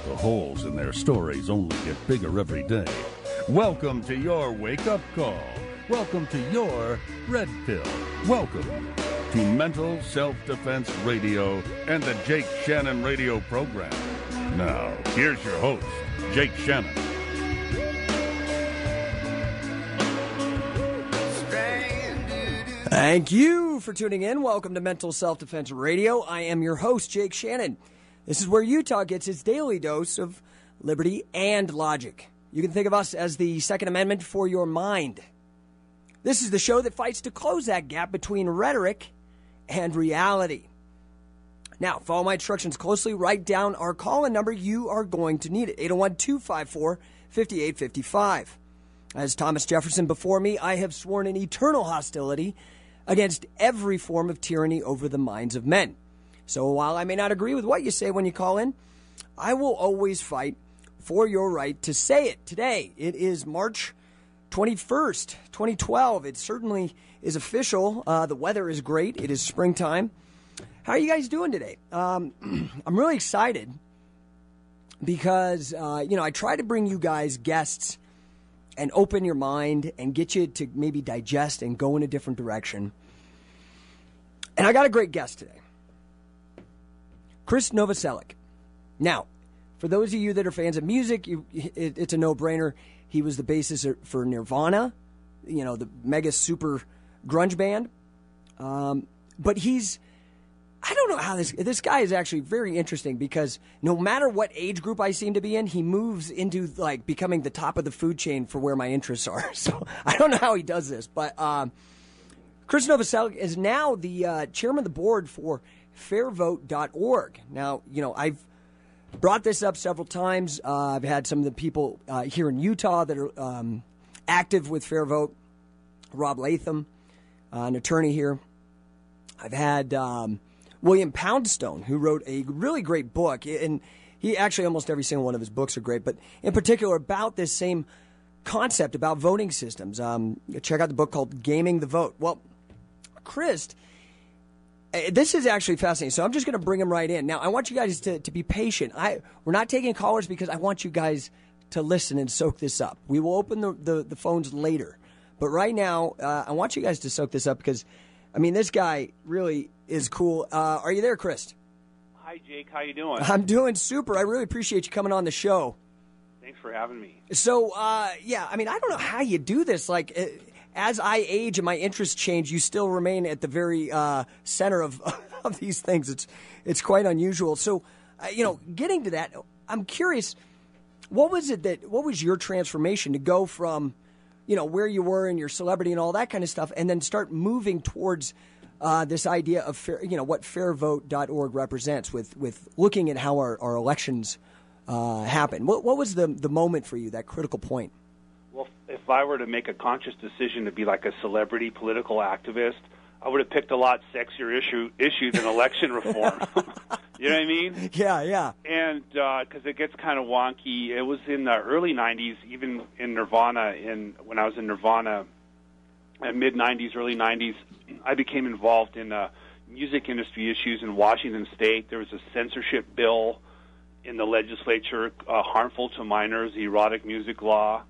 The holes in their stories only get bigger every day. Welcome to your wake-up call. Welcome to your Red Pill. Welcome to Mental Self-Defense Radio and the Jake Shannon radio program. Now, here's your host, Jake Shannon. Thank you for tuning in. Welcome to Mental Self-Defense Radio. I am your host, Jake Shannon. This is where Utah gets its daily dose of liberty and logic. You can think of us as the Second Amendment for your mind. This is the show that fights to close that gap between rhetoric and reality. Now, follow my instructions closely. Write down our call-in number. You are going to need it. 801-254-5855. As Thomas Jefferson before me, I have sworn an eternal hostility against every form of tyranny over the minds of men. So while I may not agree with what you say when you call in, I will always fight for your right to say it. Today, it is March 21st, 2012. It certainly is official. The weather is great. It is springtime. How are you guys doing today? I'm really excited because, I try to bring you guys guests and open your mind and get you to maybe digest and go in a different direction. And I got a great guest today. Krist Novoselic. Now, for those of you that are fans of music, it's a no-brainer. He was the bassist for Nirvana, the mega super grunge band. But I don't know how this guy is actually very interesting because no matter what age group I seem to be in, he moves into like becoming the top of the food chain for where my interests are. So I don't know how he does this, but Krist Novoselic is now the chairman of the board for FairVote.org. Now, I've brought this up several times. I've had some of the people here in Utah that are active with FairVote. Rob Latham, an attorney here. I've had William Poundstone, who wrote a really great book, and he actually almost every single one of his books are great, but in particular about this same concept about voting systems. Check out the book called Gaming the Vote. Well, Krist, this is actually fascinating, so I'm just going to bring him right in. Now, I want you guys to be patient. We're not taking callers because I want you guys to listen and soak this up. We will open the phones later, but right now, I want you guys to soak this up because, this guy really is cool. Are you there, Krist? Hi, Jake. How you doing? I'm doing super. I really appreciate you coming on the show. Thanks for having me. So, I don't know how you do this. Like, as I age and my interests change, you still remain at the very center of these things. It's quite unusual. So, getting to that, I'm curious, what was your transformation to go from, where you were and your celebrity and all that kind of stuff, and then start moving towards this idea of what FairVote.org represents with looking at how our elections happen. What was the moment for you, that critical point? Well, if I were to make a conscious decision to be like a celebrity political activist, I would have picked a lot sexier issue than election reform. You know what I mean? Yeah. And because it gets kind of wonky. It was in the early 90s, even in Nirvana, when I was in Nirvana, mid-90s, early 90s, I became involved in music industry issues in Washington State. There was a censorship bill in the legislature, harmful to minors, the erotic music law.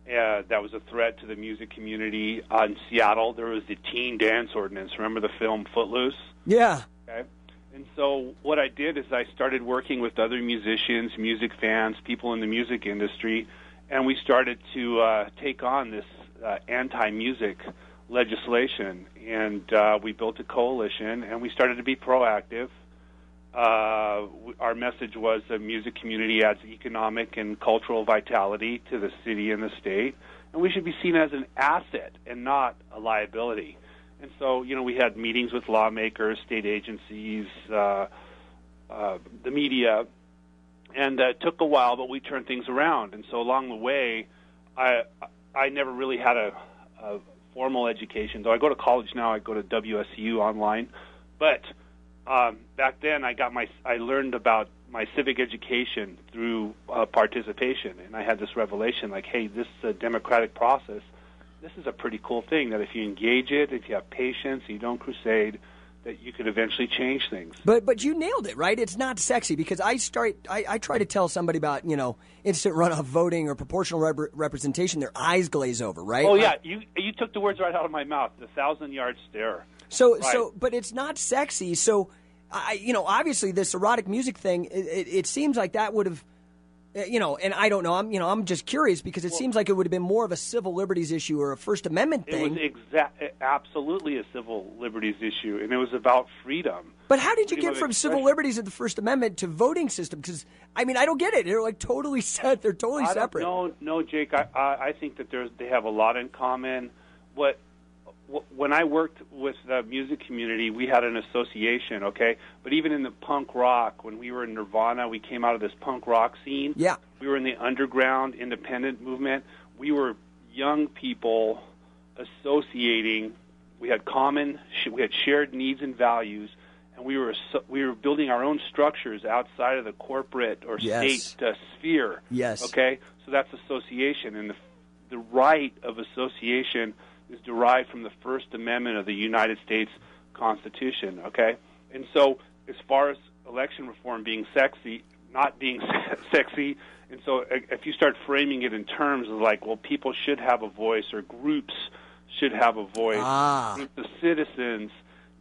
That was a threat to the music community. In Seattle, there was the teen dance ordinance. Remember the film Footloose? Yeah. Okay. And so what I did is I started working with other musicians, music fans, people in the music industry, and we started to take on this anti-music legislation. And we built a coalition, and we started to be proactive. Our message was the music community adds economic and cultural vitality to the city and the state, and we should be seen as an asset and not a liability. And so, we had meetings with lawmakers, state agencies, the media, and it took a while, but we turned things around. And so along the way, I never really had a formal education. Though I go to college now, I go to WSU online, but back then, I learned about my civic education through participation, and I had this revelation, like, hey, this is a democratic process. This is a pretty cool thing that if you engage it, if you have patience, you don't crusade, that you could eventually change things. But you nailed it, right? It's not sexy, because I try to tell somebody about, instant runoff voting or proportional representation, their eyes glaze over, right? Oh yeah, you took the words right out of my mouth. The 1,000-yard stare. But it's not sexy. So, obviously this erotic music thing, it seems like that would have, and I don't know. I'm just curious, because it seems like it would have been more of a civil liberties issue or a First Amendment thing. It was absolutely a civil liberties issue, and it was about freedom. But how did you get from civil liberties of the First Amendment to voting system? Because I don't get it. They're like totally set. They're totally separate. No, Jake. I think that they have a lot in common. When I worked with the music community, we had an association, okay? But even in the punk rock, when we were in Nirvana, we came out of this punk rock scene. Yeah. We were in the underground independent movement. We were young people associating. We had shared needs and values, and we were building our own structures outside of the corporate or state sphere. Yes. Okay? So that's association, and the right of association is derived from the First Amendment of the United States Constitution, okay? And so as far as election reform being sexy, not being sexy, and so if you start framing it in terms of like, well, people should have a voice or groups should have a voice, groups of citizens,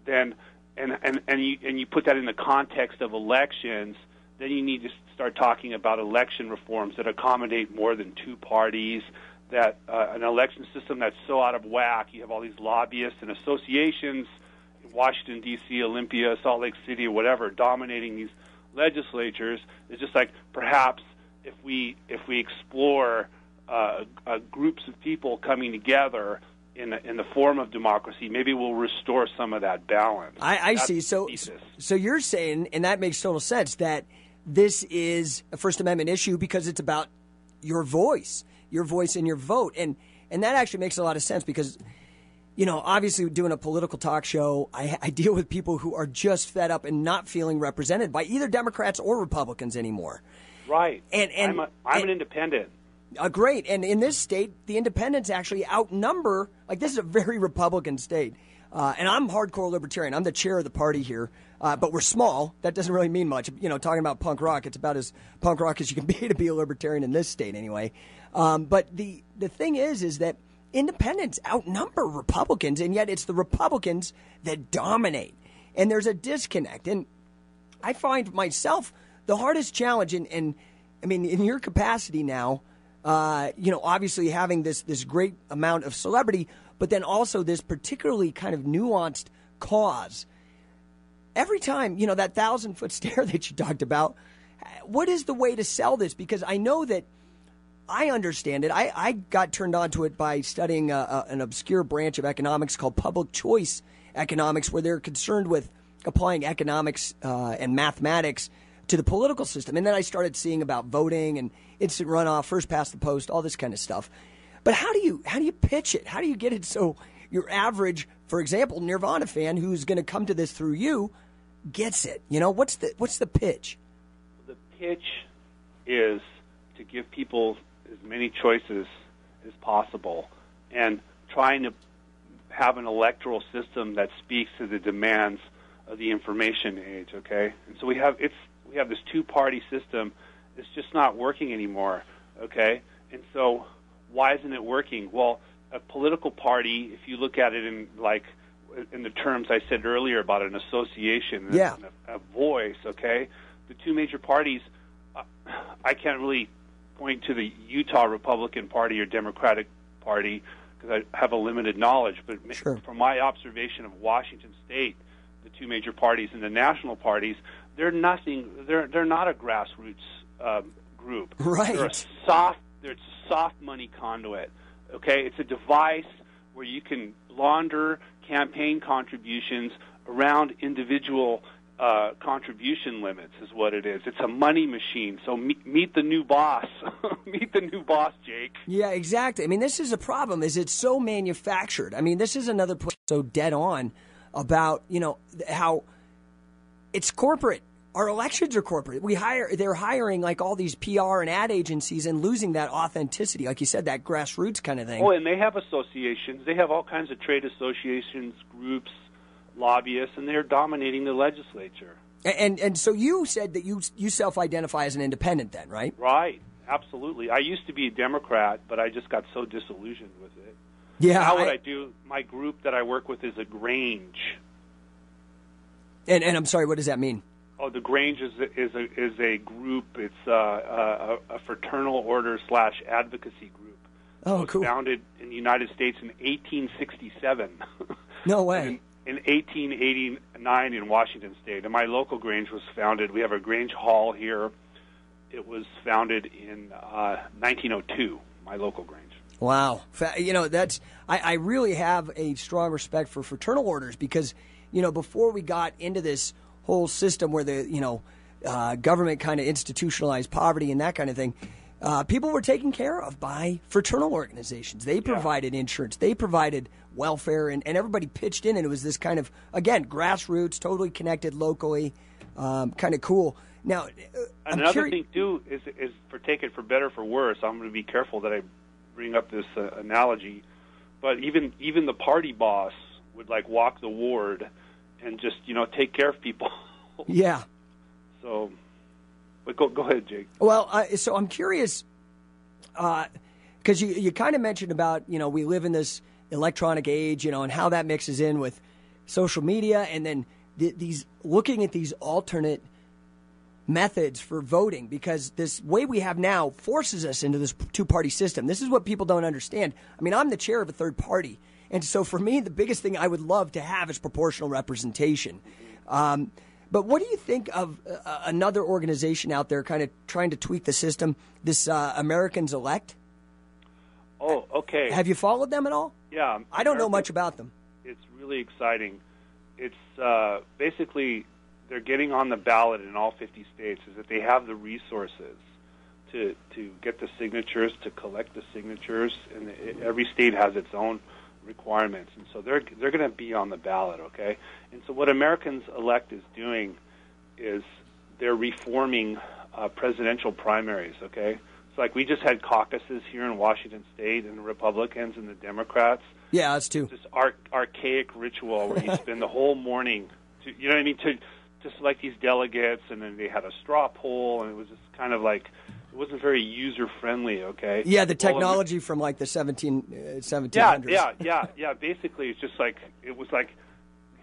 then and you put that in the context of elections, then you need to start talking about election reforms that accommodate more than two parties, that an election system that's so out of whack, you have all these lobbyists and associations in Washington, D.C., Olympia, Salt Lake City, or whatever, dominating these legislatures. It's just like perhaps if we explore groups of people coming together in the form of democracy, maybe we'll restore some of that balance. I see. So you're saying, and that makes total sense, that this is a First Amendment issue because it's about your voice and your vote. And that actually makes a lot of sense because, obviously doing a political talk show, I deal with people who are just fed up and not feeling represented by either Democrats or Republicans anymore. Right. And I'm an independent. Great. And in this state, the independents actually outnumber, like this is a very Republican state. And I'm hardcore libertarian. I'm the chair of the party here. But we're small. That doesn't really mean much. Talking about punk rock, it's about as punk rock as you can be to be a libertarian in this state anyway. But the thing is that independents outnumber Republicans, and yet it's the Republicans that dominate. And there's a disconnect. And I find myself the hardest challenge, in your capacity now, obviously having this great amount of celebrity, but then also this particularly kind of nuanced cause. Every time, that 1,000-foot stare that you talked about, what is the way to sell this? Because I know that I understand it. I got turned on to it by studying an obscure branch of economics called public choice economics, where they're concerned with applying economics and mathematics to the political system. And then I started seeing about voting and instant runoff, first past the post, all this kind of stuff. But how do you pitch it? How do you get it so your average, for example, Nirvana fan who's going to come to this through you gets it? What's the pitch? The pitch is to give people as many choices as possible and trying to have an electoral system that speaks to the demands of the information age, okay? And so we have this two-party system. It's just not working anymore, okay? And so why isn't it working? Well, a political party, if you look at it in the terms I said earlier about an association and a voice, okay? The two major parties, I can't really point to the Utah Republican Party or Democratic Party because I have a limited knowledge, but from my observation of Washington State, the two major parties and the national parties, they're not a grassroots group. Right. They're a soft money conduit. Okay, it's a device where you can launder campaign contributions around individual contribution limits is what it is. It's a money machine. So meet the new boss. Meet the new boss, Jake. Yeah, exactly. This is a problem, is it's so manufactured. This is another point so dead on about, how it's corporate. Our elections are corporate. They're hiring like all these PR and ad agencies and losing that authenticity, like you said, that grassroots kind of thing. Oh, and they have associations. They have all kinds of trade associations, groups, lobbyists, and they're dominating the legislature. And so you said that you self-identify as an independent then, right? Right, absolutely. I used to be a Democrat, but I just got so disillusioned with it. Yeah. Now what I do, my group that I work with is a Grunge. And I'm sorry, what does that mean? Oh, the Grunge is a group. It's a fraternal order / advocacy group. Oh, it was cool. Founded in the United States in 1867. No way. In 1889 in Washington State. And my local Grunge was founded. We have a Grunge Hall here. It was founded in 1902, my local Grunge. Wow. That's I really have a strong respect for fraternal orders because, before we got into this whole system where the, government kind of institutionalized poverty and that kind of thing, people were taken care of by fraternal organizations. They provided insurance. They provided welfare, and everybody pitched in, and it was this kind of, again, grassroots, totally connected locally, kind of cool. Now, another thing, too, is for take it for better or for worse, I'm going to be careful that I bring up this analogy, but even the party boss would, walk the ward and just, take care of people. Yeah. So... But go ahead, Jake. Well, so I'm curious, because you kind of mentioned about, we live in this electronic age, and how that mixes in with social media, and then these looking at these alternate methods for voting, because this way we have now forces us into this two-party system. This is what people don't understand. I mean, I'm the chair of a third party, and so for me, the biggest thing I would love to have is proportional representation. But what do you think of another organization out there kind of trying to tweak the system, this Americans Elect? Oh, okay. Have you followed them at all? Yeah. I don't know much about them. It's really exciting. It's basically they're getting on the ballot in all 50 states, is that they have the resources to get the signatures, to collect the signatures, and every state has its own requirements, and so they're going to be on the ballot, okay? And so what Americans Elect is doing is they're reforming presidential primaries, okay? So we just had caucuses here in Washington State, and the Republicans and the Democrats. Yeah, us too. This archaic ritual where you spend the whole morning, to select these delegates, and then they had a straw poll, and it was just kind of it wasn't very user-friendly, okay? Yeah, the technology from the 1700s. Yeah. Basically, it's just it was like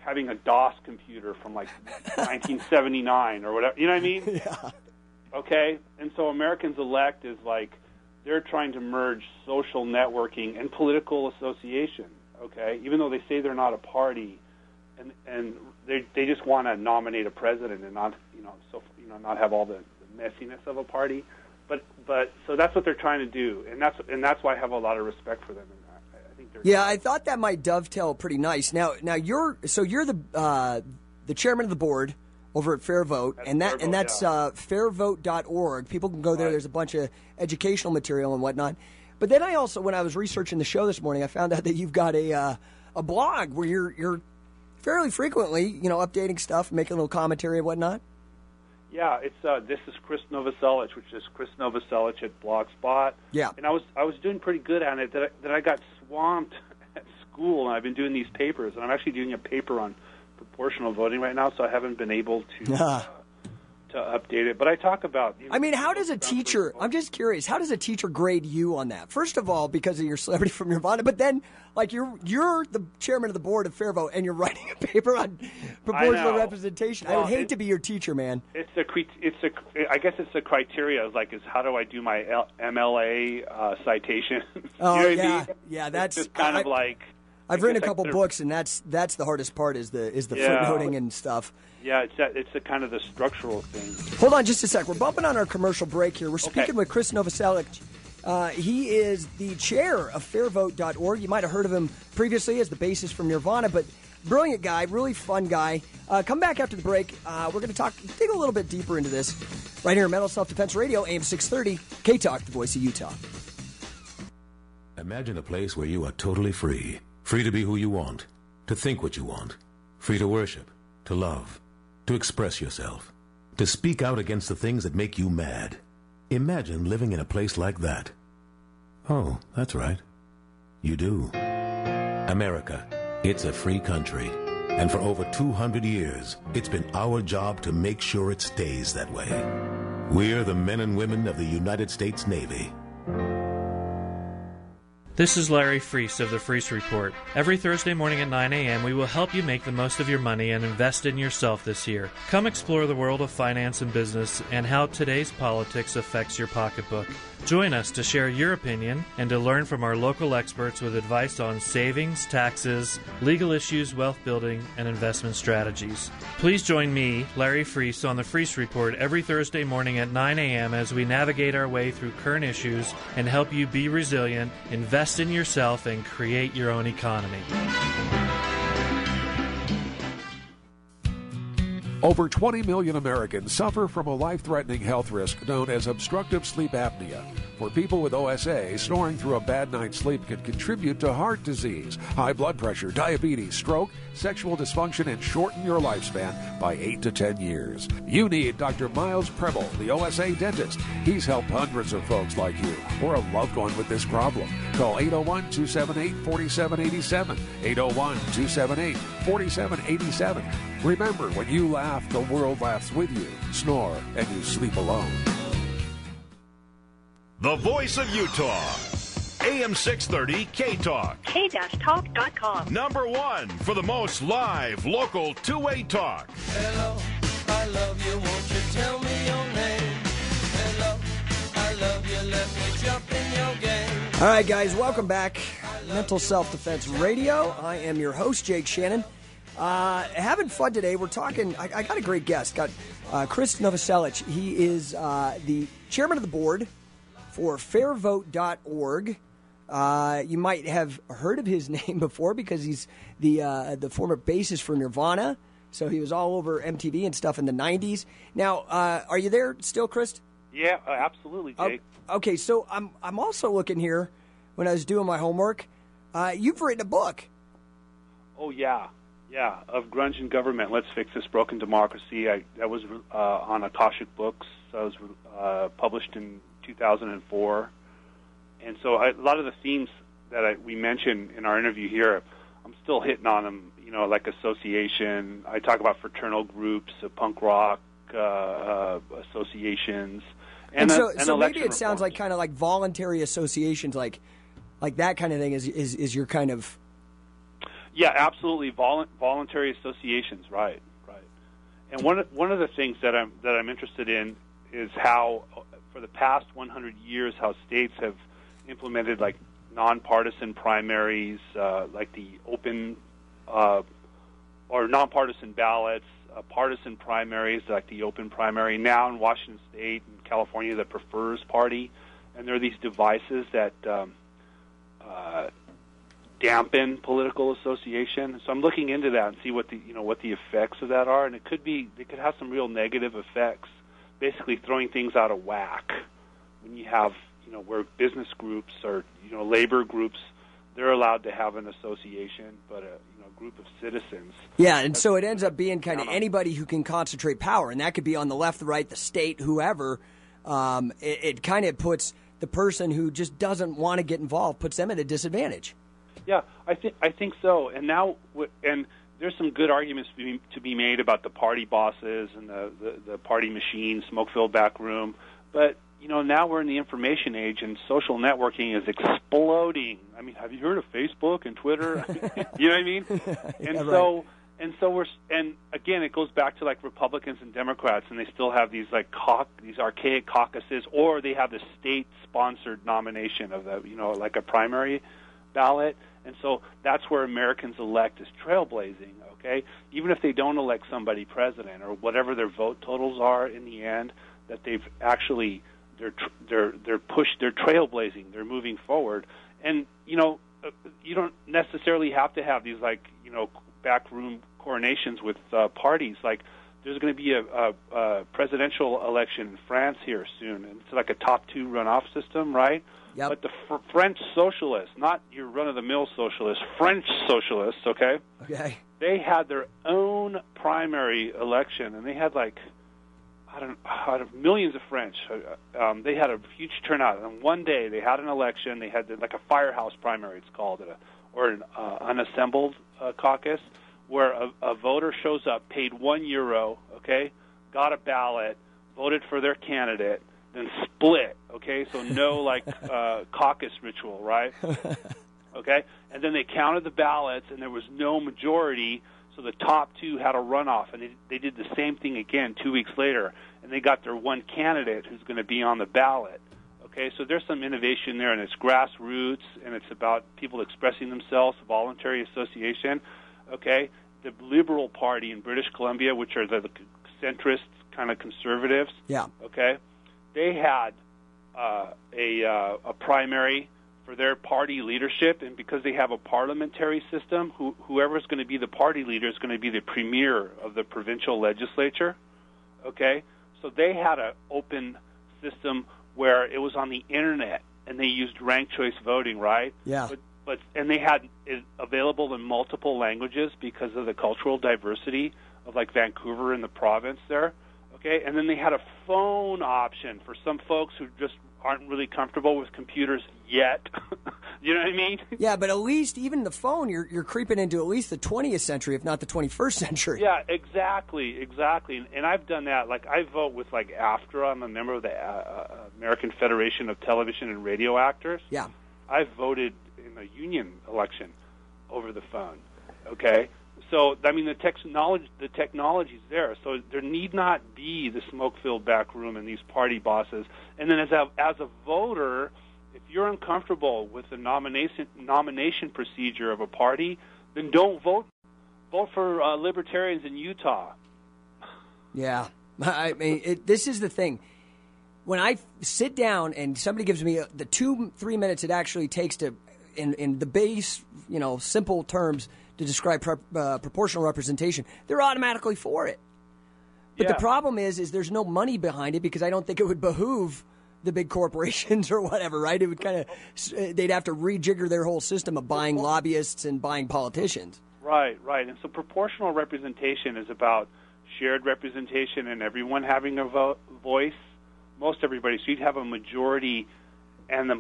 having a DOS computer from 1979 or whatever. You know what I mean? Yeah. Okay? And so Americans Elect is they're trying to merge social networking and political association, okay? Even though they say they're not a party, and they just want to nominate a president and not, not have all the messiness of a party. But so that's what they're trying to do, and that's why I have a lot of respect for them. And I think they're I thought that might dovetail pretty nice. Now you're the chairman of the board over at FairVote, that's FairVote.org. People can go there. Right. There's a bunch of educational material and whatnot. But then I also, when I was researching the show this morning, I found out that you've got a blog where you're fairly frequently, updating stuff, making a little commentary and whatnot. Yeah, it's this is Krist Novoselic, which is Krist Novoselic at Blogspot. Yeah, and I was doing pretty good at it. That I got swamped at school, and I've been doing these papers, and I'm actually doing a paper on proportional voting right now, so I haven't been able to update it. But I talk about. How does a teacher? I'm just curious. How does a teacher grade you on that? First of all, because of your celebrity from Nirvana, but then you're the chairman of the board of FairVote, and you're writing a paper on proportional representation. Well, I would hate to be your teacher, man. I guess it's the criteria. Is how do I do my MLA citation? Oh, you know what I mean? Yeah. That's just kind of I've written a couple books, and that's the hardest part is the footnoting and stuff. Yeah, it's the kind of the structural thing. Hold on just a sec. We're bumping on our commercial break here. We're speaking with Krist Novoselic. He is the chair of FairVote.org. You might have heard of him previously as the bassist from Nirvana, but brilliant guy, really fun guy. Come back after the break. We're going to dig a little bit deeper into this right here on Mental Self-Defense Radio, AM 630, K-Talk, the voice of Utah. Imagine a place where you are totally free. Free to be who you want, to think what you want, free to worship, to love, to express yourself, to speak out against the things that make you mad. Imagine living in a place like that. Oh, that's right. You do. America, it's a free country. And for over 200 years, it's been our job to make sure it stays that way. We're the men and women of the United States Navy. This is Larry Freese of the Freese Report. Every Thursday morning at 9 a.m., we will help you make the most of your money and invest in yourself this year. Come explore the world of finance and business and how today's politics affects your pocketbook. Join us to share your opinion and to learn from our local experts with advice on savings, taxes, legal issues, wealth building, and investment strategies. Please join me, Larry Freese, on the Freese Report every Thursday morning at 9 a.m. as we navigate our way through current issues and help you be resilient, invest in yourself, and create your own economy. Over 20 million Americans suffer from a life-threatening health risk known as obstructive sleep apnea. For people with OSA, snoring through a bad night's sleep can contribute to heart disease, high blood pressure, diabetes, stroke, sexual dysfunction, and shorten your lifespan by 8 to 10 years. You need Dr. Miles Preble, the OSA dentist. He's helped hundreds of folks like you or a loved one with this problem. Call 801-278-4787, 801-278-4787. Remember, when you laugh, the world laughs with you. Snore, and you sleep alone. The Voice of Utah. AM 630 K-Talk. K-Talk.com. Number one for the most live, local, two-way talk. Hello, I love you. Won't you tell me your name? Hello, I love you. Let me jump in your game. All right, guys, welcome back. Mental Self-Defense Radio. I am your host, Jake Shannon. Having fun today. We're talking, I got a great guest. Got Krist Novoselic. He is the chairman of the board for FairVote.org. You might have heard of his name before because he's the former bassist for Nirvana. So he was all over MTV and stuff in the 90s. Now, are you there still, Krist? Yeah, absolutely, Jake. Okay, so I'm also looking here when I was doing my homework. You've written a book. Oh, yeah. Yeah, of Grunge and Government, Let's Fix This Broken Democracy. That was on Akashic Books. That was published in 2004. And so a lot of the themes that we mentioned in our interview here, I'm still hitting on them, like association. I talk about fraternal groups, punk rock associations. And so maybe it sounds reforms. like kind of like voluntary associations, like that kind of thing is your kind of... Yeah, absolutely. Voluntary associations, right. And one of the things that I'm interested in is how, for the past 100 years, how states have implemented like nonpartisan primaries, like the open or nonpartisan ballots, partisan primaries, like the open primary. Now in Washington State and California, the Prefers Party, and there are these devices that dampen political association. So I'm looking into that and see what the effects of that are, and it could have some real negative effects. Basically, throwing things out of whack when you have where business groups or labor groups, they're allowed to have an association, but a group of citizens. Yeah, and so it ends up being kind of anybody who can concentrate power, and that could be on the left, the right, the state, whoever. It kind of puts the person who just doesn't want to get involved, puts them at a disadvantage. Yeah, I think so. And now, there's some good arguments to be made about the party bosses and the party machine, smoke-filled back room. But now we're in the information age, and social networking is exploding. I mean, have you heard of Facebook and Twitter? You know what I mean? And yeah, and again, it goes back to like Republicans and Democrats, and they still have these these archaic caucuses, or they have the state-sponsored nomination of like a primary ballot. And so that's where Americans elect is trailblazing, okay? Even if they don't elect somebody president or whatever their vote totals are in the end, that they've actually they're trailblazing, they're moving forward. And you don't necessarily have to have these backroom coronations with parties. Like there's going to be a presidential election in France here soon, and it's like a top two runoff system, right? Yep. But the French socialists, not your run-of-the-mill socialists, French socialists, okay? Okay. They had their own primary election, and they had millions of French. They had a huge turnout. And one day they had an election. They had like a firehouse primary, it's called, or an unassembled caucus, where a voter shows up, paid €1, okay, got a ballot, voted for their candidate, then split, okay? So no, like, caucus ritual, right? Okay? And then they counted the ballots, and there was no majority, so the top two had a runoff. And they did the same thing again 2 weeks later, and they got their one candidate who's going to be on the ballot. Okay? So there's some innovation there, and it's grassroots, and it's about people expressing themselves, voluntary association. Okay? The Liberal Party in British Columbia, which are the centrist kind of conservatives, yeah, okay, they had a primary for their party leadership, and because they have a parliamentary system, whoever's going to be the party leader is going to be the premier of the provincial legislature, okay? So they had an open system where it was on the internet, and they used ranked choice voting, right? Yeah. And they had it available in multiple languages because of the cultural diversity of, like, Vancouver and the province there, okay? And then they had a phone option for some folks who just aren't really comfortable with computers yet. You know what I mean? Yeah, but at least even the phone, you're creeping into at least the 20th century, if not the 21st century. Yeah, exactly. And I've done that. Like, I vote with, like, AFTRA. I'm a member of the American Federation of Television and Radio Actors. Yeah. I've voted in a union election over the phone, okay? So, I mean, the technology's there. So there need not be the smoke-filled back room and these party bosses. And then as a voter, if you're uncomfortable with the nomination procedure of a party, then don't vote. Vote for libertarians in Utah. Yeah. I mean, this is the thing. When I sit down and somebody gives me the 2-3 minutes it actually takes to, in the base, simple terms, to describe proportional representation, they're automatically for it. But the problem is there's no money behind it, because I don't think it would behoove the big corporations or whatever, right? It would they'd have to rejigger their whole system of buying lobbyists and buying politicians. Right. And so proportional representation is about shared representation and everyone having a voice, most everybody. So you'd have a majority and the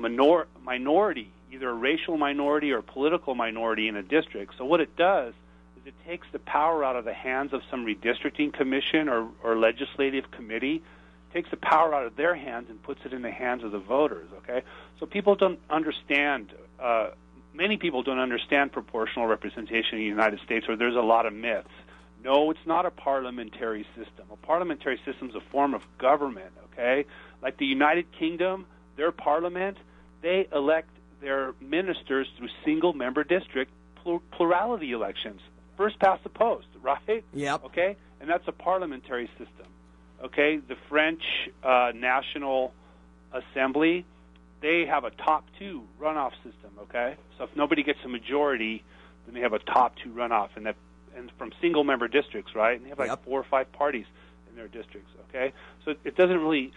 minority, either a racial minority or a political minority in a district. So what it does is it takes the power out of the hands of some redistricting commission or legislative committee, takes the power out of their hands and puts it in the hands of the voters, okay? So people don't understand, many people don't understand proportional representation in the United States, or there's a lot of myths. No, it's not a parliamentary system. A parliamentary system is a form of government, okay? Like the United Kingdom, their parliament, they elect their ministers through single-member district plurality elections. First past the post, right? Yep. Okay? And that's a parliamentary system. Okay? The French National Assembly, they have a top two runoff system, okay? So if nobody gets a majority, then they have a top two runoff, and from single-member districts, right? And they have like 4 or 5 parties in their districts, okay? So it doesn't really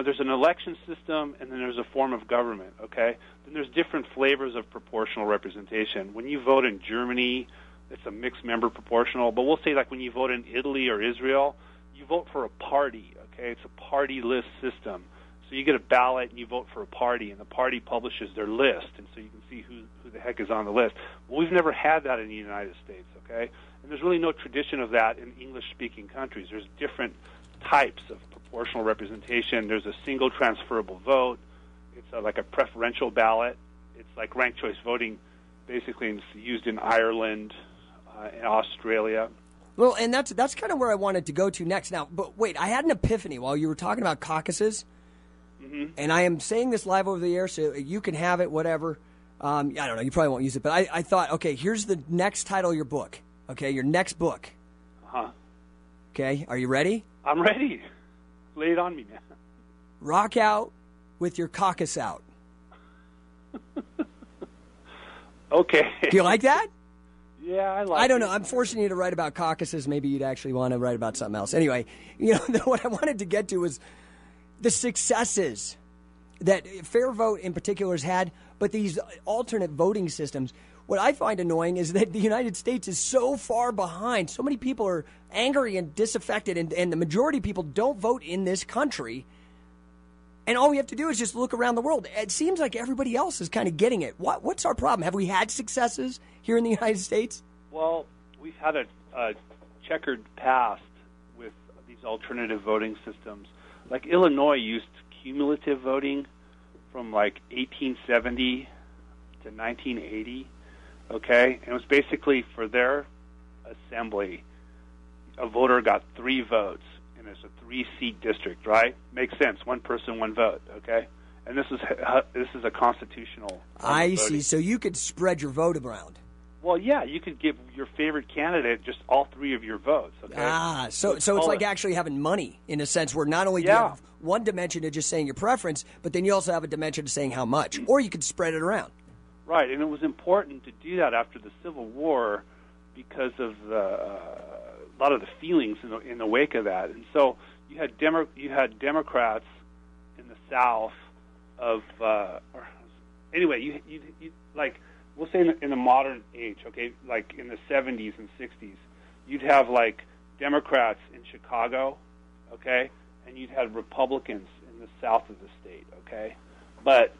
there's an election system, and then there's a form of government, okay? Then there's different flavors of proportional representation. When you vote in Germany, it's a mixed-member proportional. But we'll say, like, when you vote in Italy or Israel, you vote for a party, okay? It's a party list system. So you get a ballot, and you vote for a party, and the party publishes their list, and so you can see who the heck is on the list. Well, we've never had that in the United States, okay? And there's really no tradition of that in English-speaking countries. There's different types of proportional representation. There's a single transferable vote. It's like a preferential ballot. It's like ranked choice voting, basically. It's used in Ireland and Australia. Well, and that's kind of where I wanted to go to next. Now, but wait, I had an epiphany while you were talking about caucuses, and I am saying this live over the air, so you can have it, whatever. I don't know, you probably won't use it, but I thought, okay, here's the next title of your book. Okay, your next book. Uh-huh. Okay, are you ready? I'm ready. Lay it on me, man. Rock out with your caucus out. Okay. Do you like that? Yeah, I like it. I don't know. I'm forcing you to write about caucuses. Maybe you'd actually want to write about something else. Anyway, what I wanted to get to was the successes that FairVote in particular has had, but these alternate voting systems. What I find annoying is that the United States is so far behind. So many people are angry and disaffected, and the majority of people don't vote in this country. And all we have to do is just look around the world. It seems like everybody else is kind of getting it. What's our problem? Have we had successes here in the United States? Well, we've had a checkered past with these alternative voting systems. Like Illinois used cumulative voting from like 1870 to 1980, okay? And it was basically for their assembly, a voter got 3 votes, and it's a 3-seat district, right? Makes sense. 1 person, 1 vote, okay? And this is a constitutional. I see. So you could spread your vote around. Well, yeah, you could give your favorite candidate just all 3 of your votes. Okay? So it's like actually having money in a sense where not only do you have one dimension to just saying your preference, but then you also have a dimension to saying how much, or you could spread it around. Right, and it was important to do that after the Civil War because of a lot of the feelings in the wake of that. And so you had Democrats in the South anyway, you like. We'll say in the modern age, okay, like in the 70s and 60s, you'd have like Democrats in Chicago, okay, and you'd have Republicans in the south of the state, okay, but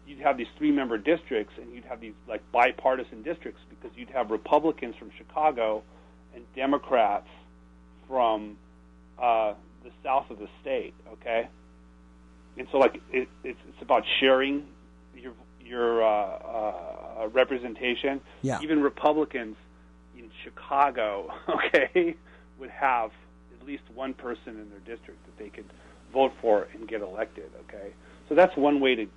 you'd have these 3-member districts, and you'd have these like bipartisan districts because you'd have Republicans from Chicago and Democrats from the south of the state, okay, and so like it's about sharing your representation. Yeah. Even Republicans in Chicago, okay, would have at least 1 person in their district that they could vote for and get elected. Okay, so that's one way to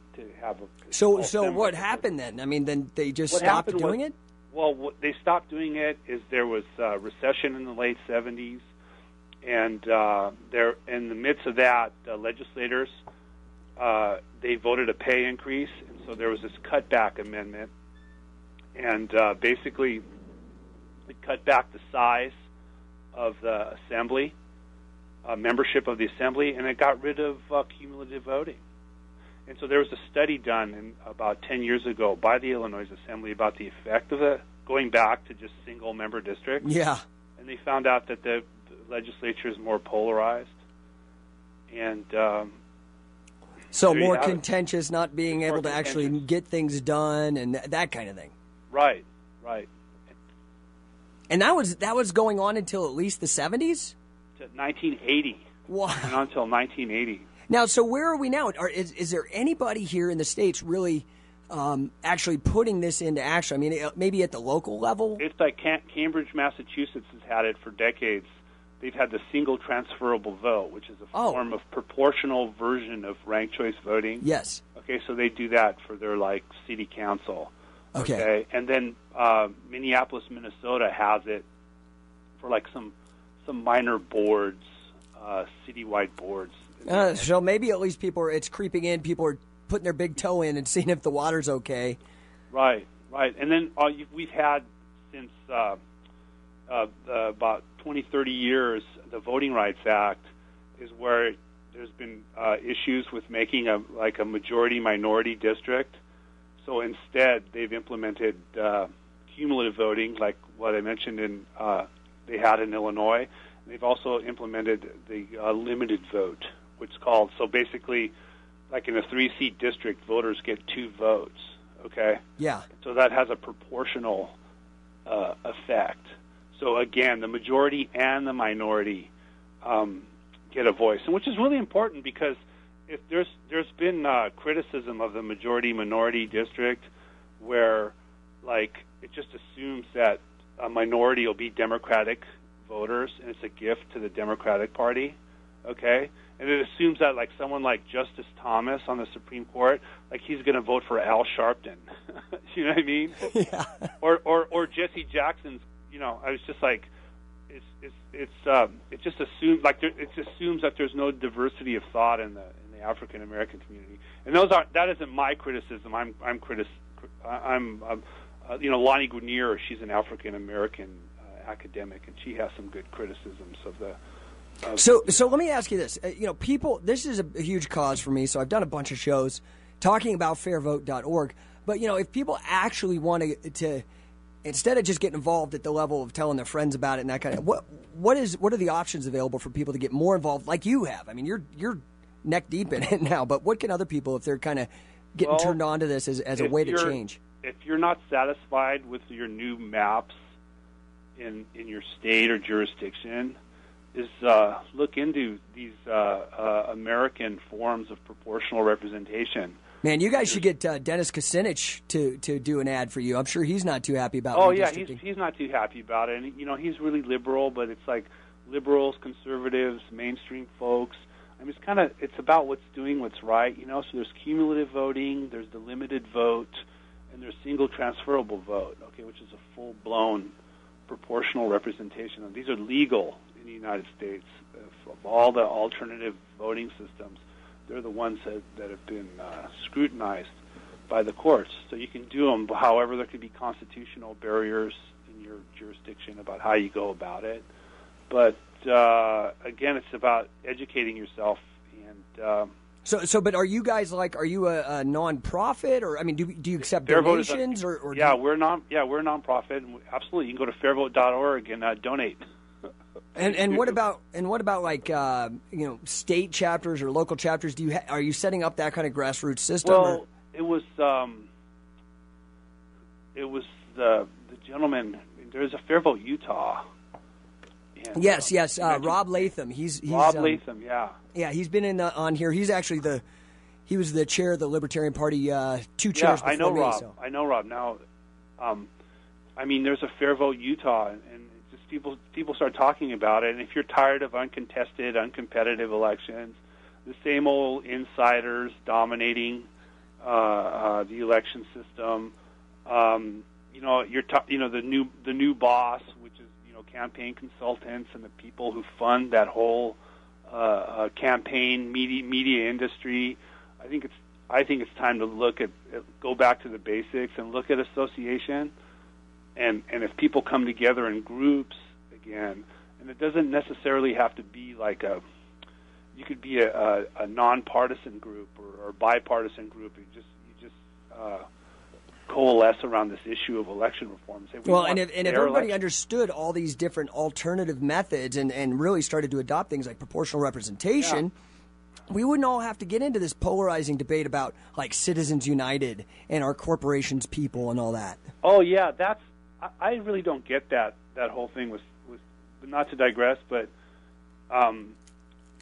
have a. So what happened then? I mean, then they just stopped doing it. Well, what they stopped doing it is there was a recession in the late 70s, and there in the midst of that, legislators they voted a pay increase, and so there was this cutback amendment, and basically it cut back the size of the assembly, membership of the assembly, and it got rid of cumulative voting. And so there was a study done about 10 years ago by the Illinois Assembly about the effect of it, going back to just single-member districts. Yeah. And they found out that the legislature is more polarized, and so more contentious, not being able to actually get things done and that kind of thing. Right. And that was going on until at least the 70s? To 1980. Wow. And until 1980. Now, so where are we now? Is there anybody here in the States really actually putting this into action? I mean, maybe at the local level? It's like Cambridge, Massachusetts has had it for decades. They've had the single transferable vote, which is a form of proportional version of ranked choice voting. Yes. Okay, so they do that for their like city council. Okay. And then Minneapolis, Minnesota has it for like some minor boards, citywide boards. So maybe at least it's creeping in. People are putting their big toe in and seeing if the water's okay. Right. And then we've had since about 20, 30 years, the Voting Rights Act is where there's been issues with making a majority-minority district. So instead, they've implemented cumulative voting, like what I mentioned they had in Illinois. They've also implemented the limited vote, which is called, so basically, like in a 3-seat district, voters get 2 votes, okay? Yeah. So that has a proportional effect. So again, the majority and the minority get a voice, and which is really important because if there's been criticism of the majority-minority district where, like, it just assumes that a minority will be Democratic voters, and it's a gift to the Democratic Party, okay? And it assumes that, like, someone like Justice Thomas on the Supreme Court, like, he's going to vote for Al Sharpton. You know what I mean? Yeah. Or Jesse Jackson's. You know, I was just like, it just assumes that there's no diversity of thought in the African American community, and that isn't my criticism. Lonnie Guinier, she's an African American academic, and she has some good criticisms of the. So let me ask you this: people, this is a huge cause for me. So I've done a bunch of shows talking about FairVote.org, but if people actually want to instead of just getting involved at the level of telling their friends about it and that kind of what are the options available for people to get more involved like you have? I mean, you're neck deep in it now, but what can other people, if they're kind of getting turned on to this as a way to change? If you're not satisfied with your new maps, in your state or jurisdiction is look into these American forms of proportional representation. Man, you guys should get Dennis Kucinich to do an ad for you. I'm sure he's not too happy about redistricting. He's not too happy about it. And, he's really liberal, but it's like liberals, conservatives, mainstream folks. I mean, it's about doing what's right, So there's cumulative voting, there's the limited vote, and there's single transferable vote, which is a full-blown proportional representation. And these are legal in the United States of all the alternative voting systems. They're the ones that have been scrutinized by the courts. So you can do them. However, there could be constitutional barriers in your jurisdiction about how you go about it. But again, it's about educating yourself. And but are you guys are you a nonprofit, or do you accept donations or we're we're a nonprofit. And absolutely, you can go to fairvote.org and donate. And what about state chapters or local chapters? Are you setting up that kind of grassroots system? Well, it was the gentleman. There's a FairVote Utah. And, yes. Rob Latham. He's Rob Latham. Yeah, he's been on here. He's actually he was the chair of the Libertarian Party 2 chairs before I know me. Rob. So. I know Rob. Now, there's a FairVote Utah, and just people start talking about it. And if you're tired of uncontested, uncompetitive elections, the same old insiders dominating the election system, the new boss, which is campaign consultants and the people who fund that whole campaign media industry. I think it's time to go back to the basics and look at association, and if people come together in groups again, and it doesn't necessarily have to be you could be a nonpartisan group or bipartisan group. You just coalesce around this issue of election reform. And if everybody understood all these different alternative methods and really started to adopt things like proportional representation, we wouldn't all have to get into this polarizing debate about Citizens United and our corporations people and all that. Oh yeah, I really don't get that whole thing with not to digress, but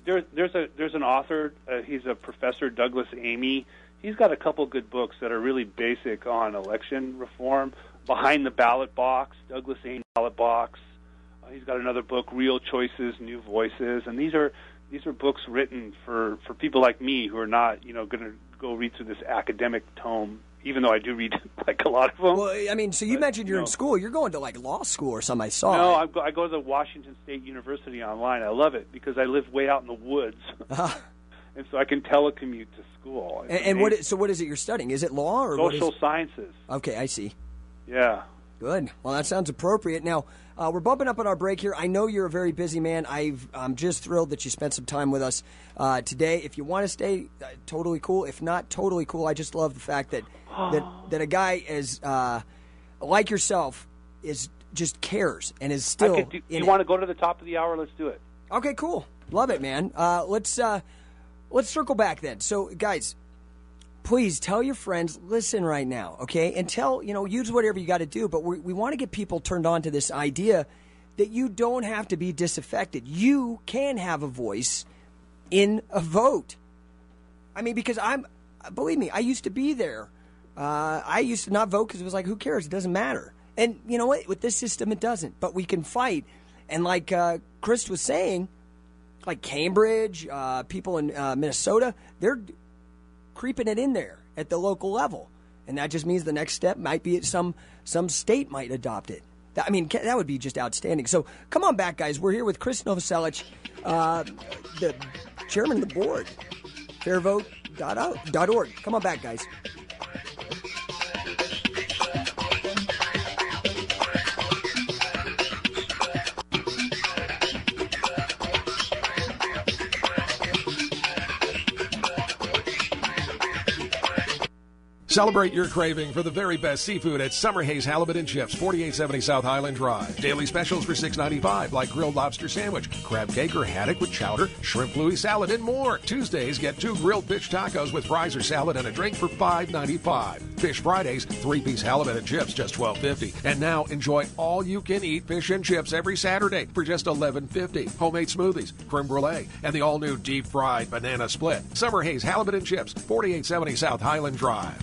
there's an author. He's a professor, Douglas Amy. He's got a couple good books that are really basic on election reform. Behind the Ballot Box, Douglas Amy Ballot Box. He's got another book, Real Choices, New Voices, and these are books written for people like me who are not going to go read through this academic tome. Even though I do read a lot of them. Well, so you mentioned you're in school. You're going to law school or something. I saw. No, I go to the Washington State University online. I love it because I live way out in the woods. And so I can telecommute to school. And what is it you're studying? Is it law or social sciences? Okay, I see. Yeah. Good. Well, that sounds appropriate. Now, we're bumping up on our break here. I know you're a very busy man. I'm just thrilled that you spent some time with us today. If you want to stay, totally cool. If not, totally cool. I just love the fact that a guy as like yourself is just cares and is still. Do you want to go to the top of the hour? Let's do it. Okay, cool. Love it, man. Let's circle back then. So, guys, please tell your friends, listen right now, okay? And use whatever you got to do, but we want to get people turned on to this idea that you don't have to be disaffected. You can have a voice in a vote. Because believe me, I used to be there. I used to not vote because it was who cares? It doesn't matter. And you know what? With this system, it doesn't. But we can fight. And like Krist was saying, Cambridge, people in Minnesota, they're creeping it in there at the local level. And that just means the next step might be some state might adopt it. That would be just outstanding. So come on back, guys. We're here with Krist Novoselic, the chairman of the board, FairVote.org. Come on back, guys. Celebrate your craving for the very best seafood at Summer Hayes Halibut and Chips, 4870 South Highland Drive. Daily specials for $6.95, like grilled lobster sandwich, crab cake or haddock with chowder, shrimp Louis salad, and more. Tuesdays, get 2 grilled fish tacos with fries or salad and a drink for $5.95. Fish Fridays, 3-piece halibut and chips, just $12.50. And now enjoy all-you-can-eat fish and chips every Saturday for just $11.50. Homemade smoothies, creme brulee, and the all-new deep-fried banana split. Summer Haze halibut and chips, 4870 South Highland Drive.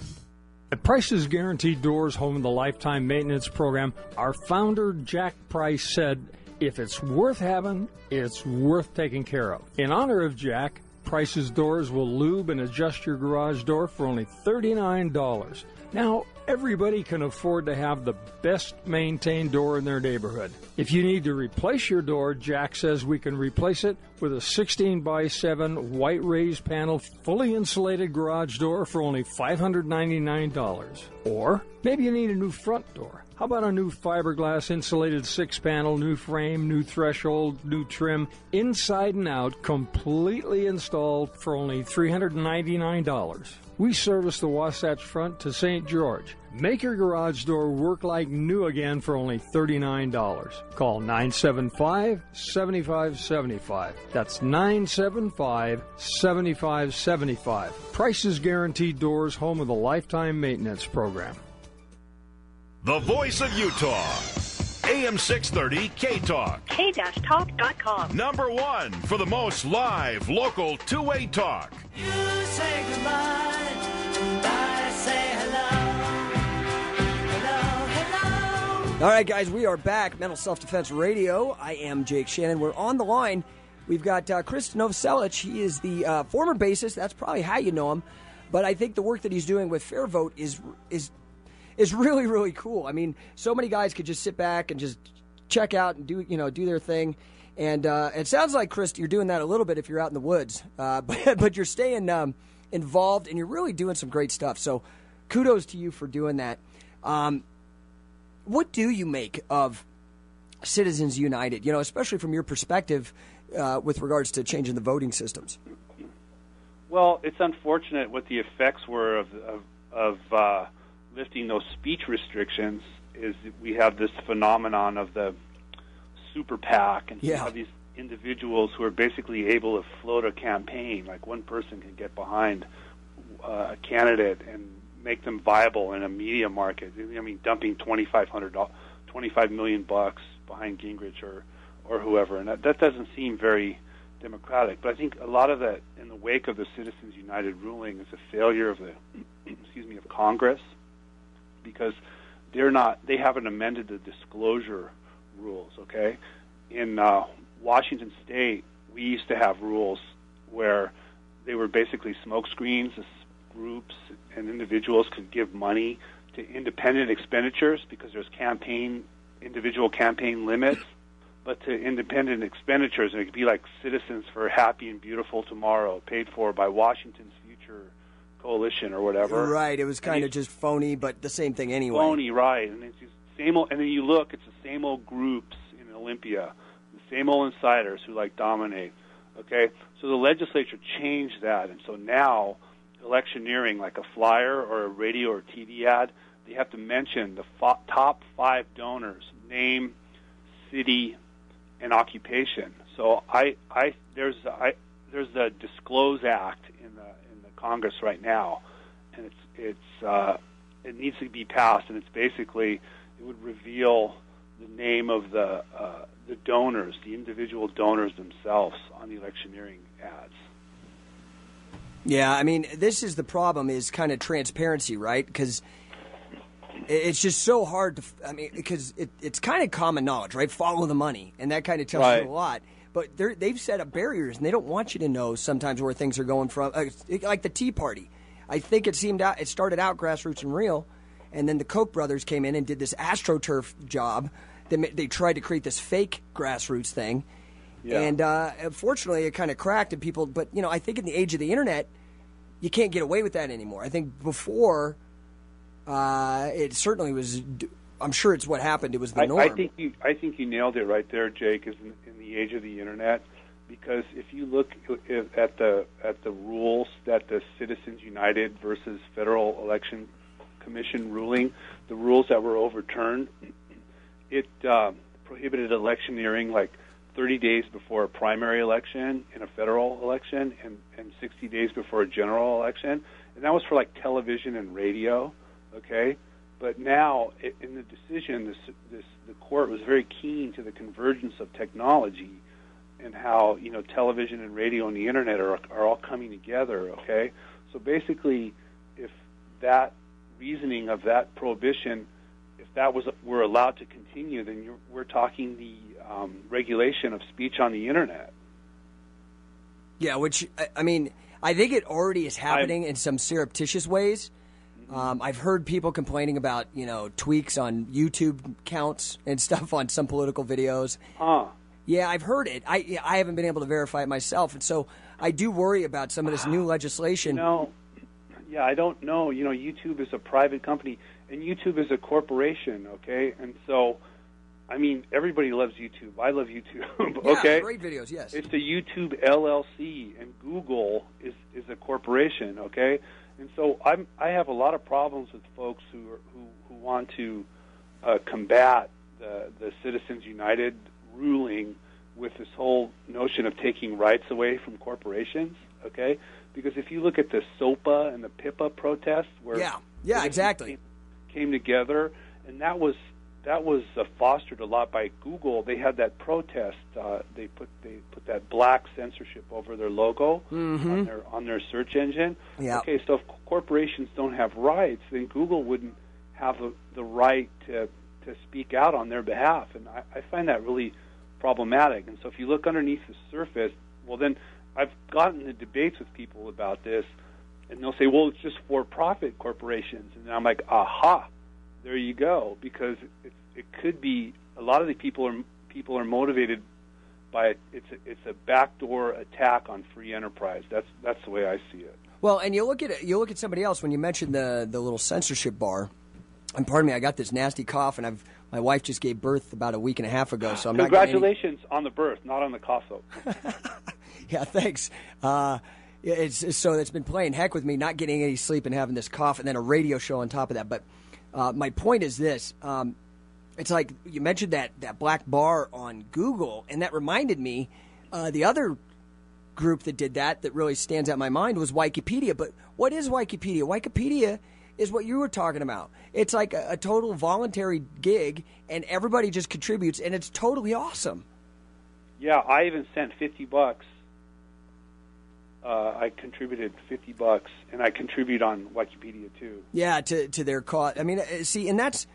At Price's Guaranteed Doors, home of the Lifetime Maintenance Program, our founder, Jack Price, said, if it's worth having, it's worth taking care of. In honor of Jack, Price's Doors will lube and adjust your garage door for only $39. Now, everybody can afford to have the best maintained door in their neighborhood. If you need to replace your door, Jack says we can replace it with a 16x7 white raised panel, fully insulated garage door for only $599. Or maybe you need a new front door. How about a new fiberglass insulated 6-panel, new frame, new threshold, new trim, inside and out, completely installed for only $399. We service the Wasatch Front to St. George. Make your garage door work like new again for only $39. Call 975-7575. That's 975-7575. Prices Guaranteed Doors, home of the Lifetime Maintenance Program. The voice of Utah. AM 630 K-Talk. K-Talk.com. Number 1 for the most live, local, two-way talk. You say goodbye, I say hello. Hello, hello. All right, guys, we are back. Mental Self-Defense Radio. I am Jake Shannon. We're on the line. We've got Krist Novoselic. He is the former bassist. That's probably how you know him. But I think the work that he's doing with FairVote is really, really cool. I mean, so many guys could just sit back and just check out and do their thing. And it sounds like, Krist, you're doing that a little bit if you're out in the woods. But you're staying involved, and you're really doing some great stuff. So kudos to you for doing that. What do you make of Citizens United, especially from your perspective with regards to changing the voting systems? Well, it's unfortunate what the effects were of lifting those speech restrictions. Is we have this phenomenon of the super PAC, and you have these individuals who are basically able to float a campaign. Like one person can get behind a candidate and make them viable in a media market. I mean, dumping $25 million behind Gingrich or whoever, and that doesn't seem very democratic. But I think a lot of that, in the wake of the Citizens United ruling, is a failure of the of Congress, because they haven't amended the disclosure rules. Okay, in Washington State, we used to have rules where they were basically smoke screens. Groups and individuals could give money to independent expenditures because there's individual campaign limits, but to independent expenditures, and it could be like Citizens for a Happy and Beautiful Tomorrow, paid for by Washington's Future Coalition or whatever. Right, it was kind of just phony, but the same thing anyway. Phony, right, and it's just same old. And then you look, it's the same old groups in Olympia, the same old insiders who dominate. Okay, so the legislature changed that, and so now electioneering, like a flyer or a radio or TV ad, they have to mention the top 5 donors, name, city, and occupation. So there's a Disclose Act in the Congress right now, and it needs to be passed, and it's basically, it would reveal the name of the donors, the individual donors themselves on the electioneering ads. Yeah, I mean, this is the problem, is kind of transparency, right? Because it's just so hard to, because it's kind of common knowledge, right? Follow the money, and that kind of tells you a lot. But they've set up barriers, and they don't want you to know sometimes where things are going from. Like the Tea Party. I think it started out grassroots and real, and then the Koch brothers came in and did this AstroTurf job. They tried to create this fake grassroots thing. Yeah. And unfortunately, it kind of cracked, and people. But I think in the age of the internet, you can't get away with that anymore. I think before, it certainly was. I'm sure it's what happened. It was the norm. I think you nailed it right there, Jake. Is in the age of the internet, because if you look at the rules that the Citizens United versus Federal Election Commission ruling, the rules that were overturned, it prohibited electioneering 30 days before a primary election in a federal election and 60 days before a general election. And that was for television and radio. okay? But now, in the decision, the court was very keen to the convergence of technology and how, television and radio and the internet are all coming together, okay? So basically, if that reasoning of that prohibition, if that were allowed to continue, then we're talking the regulation of speech on the internet. Yeah, which, I mean, I think it already is happening in some surreptitious ways. I've heard people complaining about, tweaks on YouTube counts and stuff on some political videos. Yeah, I've heard it. I haven't been able to verify it myself, and so I do worry about some of this new legislation. Yeah, I don't know. YouTube is a private company, and YouTube is a corporation, okay? And so, I mean, everybody loves YouTube. I love YouTube, okay? Yeah, great videos, yes. It's the YouTube LLC, and Google is a corporation, okay? And so I have a lot of problems with folks who want to combat the Citizens United ruling with this whole notion of taking rights away from corporations, okay? Because if you look at the SOPA and the PIPA protests, where exactly came together, and that was fostered a lot by Google. They had that protest. They put that black censorship over their logo on their search engine. Yeah. Okay, so if corporations don't have rights, then Google wouldn't have the right to speak out on their behalf, and I find that really problematic. And so if you look underneath the surface, well, then I've gotten into debates with people about this, and they'll say, well, it's just for-profit corporations. And I'm like, aha, there you go, because it could be a lot of the people are motivated by it's a backdoor attack on free enterprise. That's the way I see it. Well, and you look at somebody else when you mentioned the little censorship bar. And pardon me, I got this nasty cough, and my wife just gave birth about a week and a half ago, so I'm not getting Congratulations on the birth, not on the cough soap. Yeah, thanks. It's been playing heck with me, not getting any sleep and having this cough, and then a radio show on top of that. But my point is this: it's like you mentioned that black bar on Google, and that reminded me the other group that did that really stands out in my mind was Wikipedia. But what is Wikipedia? Wikipedia is what you were talking about. It's like a total voluntary gig, and everybody just contributes, and it's totally awesome. Yeah, I even sent $50. I contributed $50, and I contribute on Wikipedia too. Yeah, to their cause. I mean, see, and that's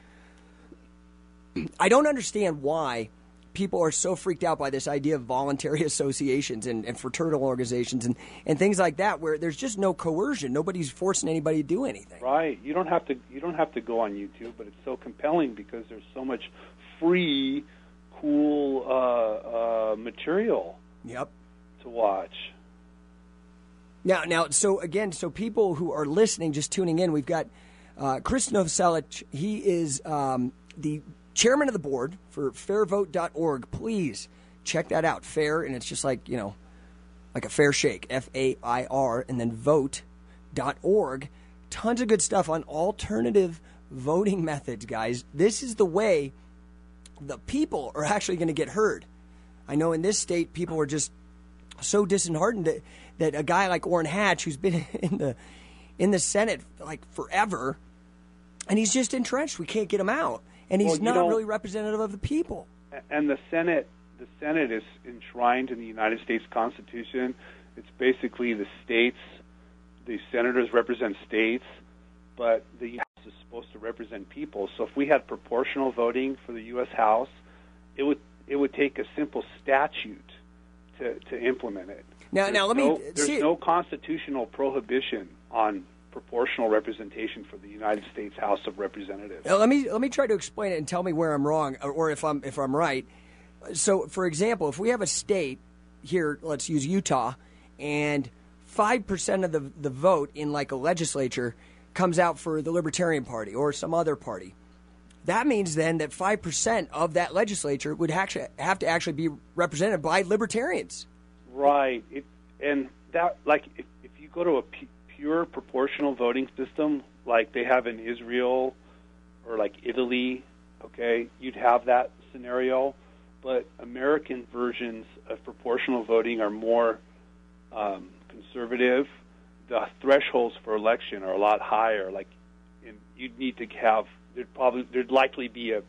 I don't understand why people are so freaked out by this idea of voluntary associations and fraternal organizations and things like that, where there's just no coercion. Nobody's forcing anybody to do anything. Right. You don't have to go on YouTube, but it's so compelling because there's so much free, cool material. Yep. To watch. Now, so people who are listening, just tuning in, we've got Krist Novoselic. He is the chairman of the board for FairVote.org. Please check that out. Fair, and it's just like a fair shake, FAIR, and then vote.org. Tons of good stuff on alternative voting methods, guys. This is the way the people are actually going to get heard. I know in this state, people are just so disheartened that a guy like Orrin Hatch, who's been in the Senate like forever, and he's just entrenched. We can't get him out, and he's not really representative of the people. And the Senate is enshrined in the United States Constitution. It's basically the states. The senators represent states, but the House is supposed to represent people. So if we had proportional voting for the U.S. House, it would take a simple statute to implement it. Now let me see. There's no constitutional prohibition on proportional representation for the United States House of Representatives. Now, let me try to explain it and tell me where I'm wrong or if I'm right. So, for example, if we have a state here, let's use Utah, and 5% of the vote in like a legislature comes out for the Libertarian Party or some other party. That means then that 5% of that legislature would have to actually be represented by libertarians. Right. And that, like, if you go to a pure proportional voting system like they have in Israel or like Italy, okay, you'd have that scenario. But American versions of proportional voting are more conservative. The thresholds for election are a lot higher. Like and you'd need to have there'd likely be a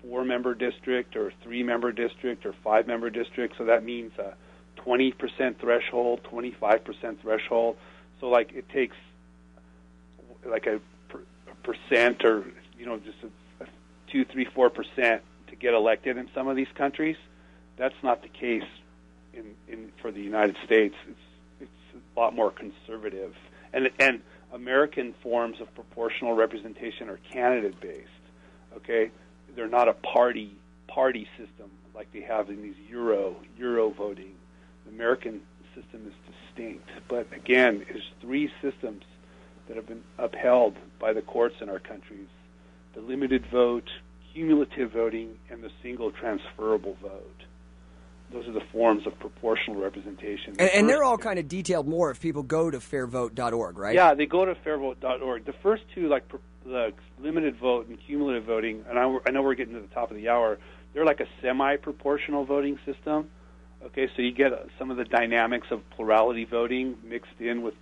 4-member district or a 3-member district or 5-member district. So that means a 20% threshold, 25% threshold. So like it takes like a percent or just a 2, 3, 4% to get elected in some of these countries. That's not the case for the United States. It's a lot more conservative, and American forms of proportional representation are candidate-based. Okay, they're not a party system like they have in these Euro voting. The American system is distinct, but again, there's 3 systems that have been upheld by the courts in our countries: the limited vote, cumulative voting, and the single transferable vote. Those are the forms of proportional representation. And they're all kind of detailed more if people go to fairvote.org, right? Yeah, they go to fairvote.org. The first two, like the limited vote and cumulative voting, and I know we're getting to the top of the hour, they're like a semi-proportional voting system. Okay, so you get some of the dynamics of plurality voting mixed in with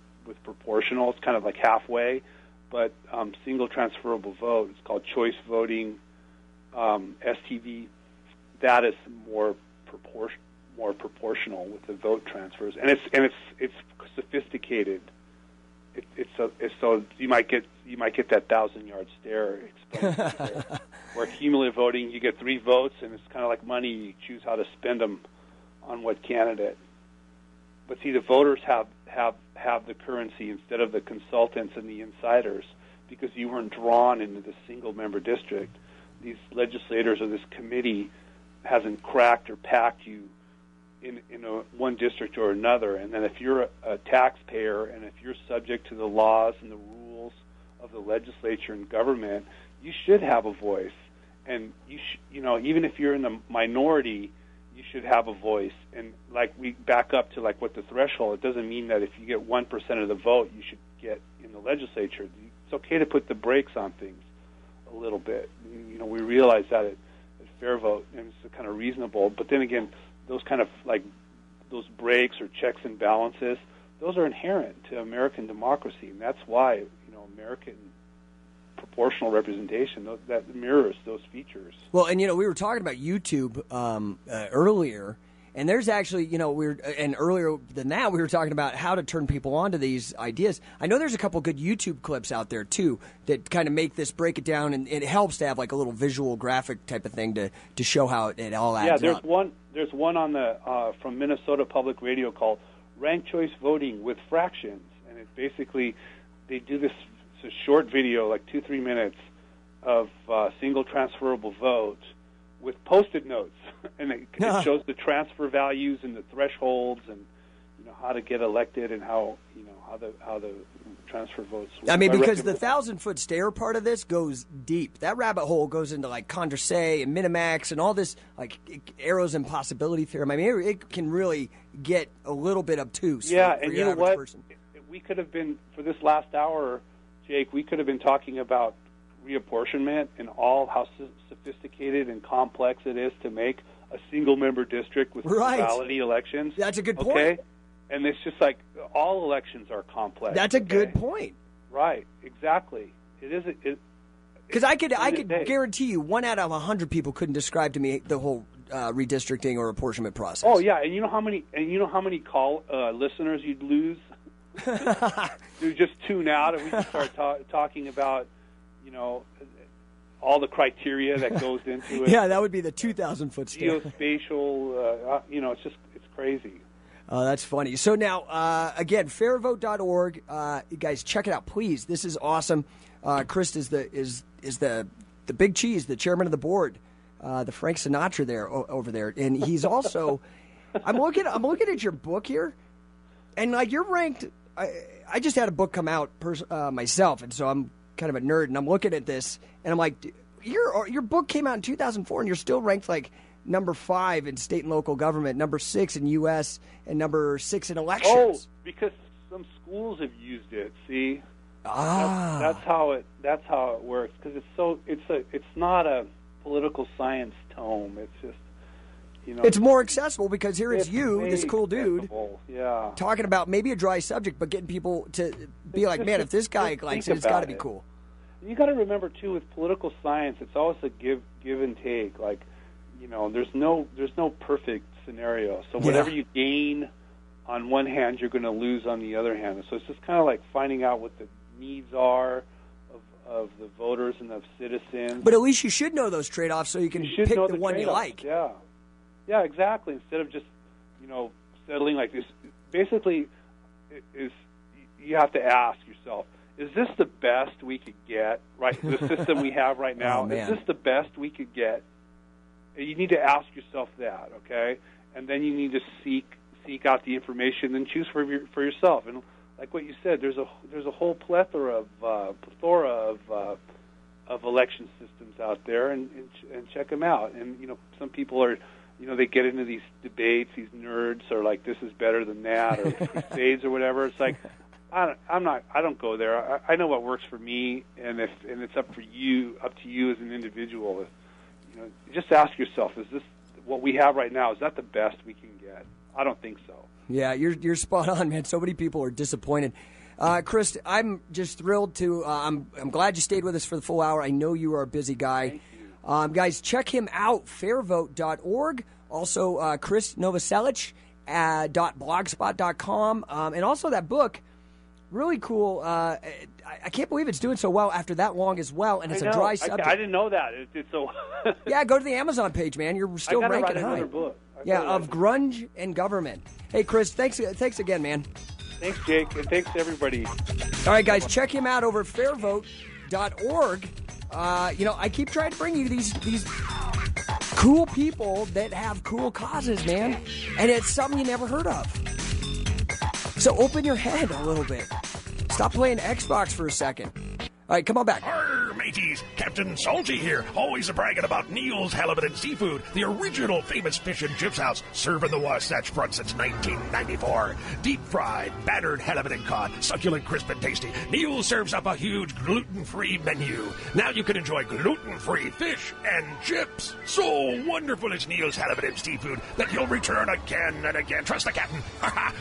proportional. It's kind of like halfway. But single transferable vote, it's called choice voting, STV, that is more proportional with the vote transfers, and it's sophisticated. So you might get that 1,000-yard stare explained. Where cumulative voting, you get 3 votes, and it's kind of like money. You choose how to spend them on what candidate. But see, the voters have the currency instead of the consultants and the insiders, because you weren't drawn into the single-member district. These legislators or this committee hasn't cracked or packed you in one district or another. And then if you're a taxpayer and if you're subject to the laws and the rules of the legislature and government, you should have a voice. And even if you're in the minority, you should have a voice. And like we back up to like what the threshold, it doesn't mean that if you get 1% of the vote, you should get in the legislature. It's okay to put the brakes on things a little bit. We realize that at FairVote, and it's kind of reasonable. But then again, those kind of like those breaks or checks and balances, those are inherent to American democracy, and that's why American proportional representation that mirrors those features. Well, and we were talking about YouTube earlier, and there's actually and earlier than that we were talking about how to turn people on to these ideas. I know there's a couple good YouTube clips out there too that kind of break it down, and it helps to have like a little visual graphic type of thing to show how it all adds up. There's one on the from Minnesota Public Radio called Ranked Choice Voting with Fractions, and it basically they do this. It's a short video, like 2-3 minutes, of single transferable vote with Post-it notes, and it shows the transfer values and the thresholds, and how to get elected, and how the transfer votes work. I mean, because the 1,000-foot stare part of this goes deep. That rabbit hole goes into like Condorcet and Minimax and all this like arrows and possibility theorem. I mean, it can really get a little bit obtuse. Yeah, for and your average person. We could have been, for this last hour, Jake, we could have been talking about reapportionment and all how sophisticated and complex it is to make a single-member district with plurality elections. That's a good point. Okay? And it's just like all elections are complex. That's a good point. Right, exactly. It is. Because I could guarantee you 1 out of 100 people couldn't describe to me the whole redistricting or apportionment process. Oh yeah, and you know how many listeners you'd lose. You just tune out, and we can start talking about all the criteria that goes into it. Yeah, that would be the 2,000-foot stare. Geospatial, it's crazy. That's funny. So now, again, fairvote.org. You guys, check it out, please. This is awesome. Krist is the big cheese, the chairman of the board, the Frank Sinatra there over there, and he's also. I'm looking at your book here, and like you're ranked. I just had a book come out myself, and so I'm kind of a nerd, and I'm looking at this, and I'm like, your book came out in 2004, and you're still ranked like number 5 in state and local government, number 6 in U.S., and number 6 in elections. Oh, because some schools have used it. See, that's how it works. Because it's not a political science tome. It's just. It's more accessible because here it's you, this cool dude, talking about maybe a dry subject, but getting people to be like, man, if this guy likes it, it's got to be cool. You got to remember too, with political science, it's always a give and take. Like, there's no perfect scenario. So whatever you gain on one hand, you're going to lose on the other hand. So it's just kind of like finding out what the needs are of the voters and of citizens. But at least you should know those trade-offs so you can pick the one you like. Yeah, exactly. Instead of just settling like this. Basically, you have to ask yourself: is this the best we could get? Right, the system we have right now. Is this the best we could get? You need to ask yourself that, okay? And then you need to seek out the information and choose for yourself. And like what you said, there's a whole plethora of election systems out there, and check them out. And some people are, they get into these debates. These nerds are like, this is better than that, or crusades or whatever. It's like, I don't go there. I know what works for me, and it's up to you as an individual. Just ask yourself: is this what we have right now? Is that the best we can get? I don't think so. Yeah, you're spot on, man. So many people are disappointed. Krist, I'm just thrilled to. I'm glad you stayed with us for the full hour. I know you are a busy guy. Guys, check him out. FairVote.org. Also, Krist Novoselic .blogspot.com, and also that book. Really cool. I can't believe it's doing so well after that long as well, and it's a dry subject. I didn't know that. It's so. Yeah, go to the Amazon page, man. You're still ranking high. Book. Of grunge and government. Hey, Krist, thanks again, man. Thanks, Jake, and thanks to everybody. All right, guys, check him out over at FairVote.org. I keep trying to bring you these cool people that have cool causes, man, and it's something you never heard of. So open your head a little bit. Stop playing Xbox for a second. All right, come on back. Arr, mateys, Captain Salty here, always bragging about Neil's Halibut and Seafood, the original famous fish and chips house, serving the Wasatch Front since 1994. Deep fried, battered halibut and cod, succulent, crisp, and tasty. Neil serves up a huge gluten-free menu. Now you can enjoy gluten-free fish and chips. So wonderful is Neil's Halibut and Seafood that you'll return again and again. Trust the captain.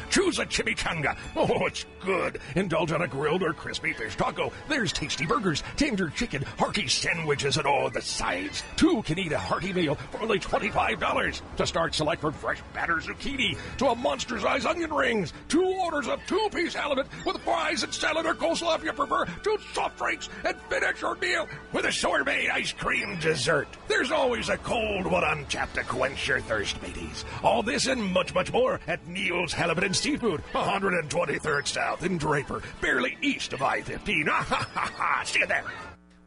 Choose a chimichanga. Oh, it's good. Indulge on a grilled or crispy fish taco. There's tasty burgers, tender chicken, hearty sandwiches, and all the sides. Two can eat a hearty meal for only $25. To start, select from fresh battered zucchini to a monster-sized onion rings. 2 orders of 2-piece halibut with fries and salad or coleslaw if you prefer. 2 soft drinks, and finish your meal with a sorbet ice cream dessert. There's always a cold one on tap to quench your thirst, mateys. All this and much, much more at Neil's Halibut and Seafood, 123rd South in Draper, barely east of I-15. See you there.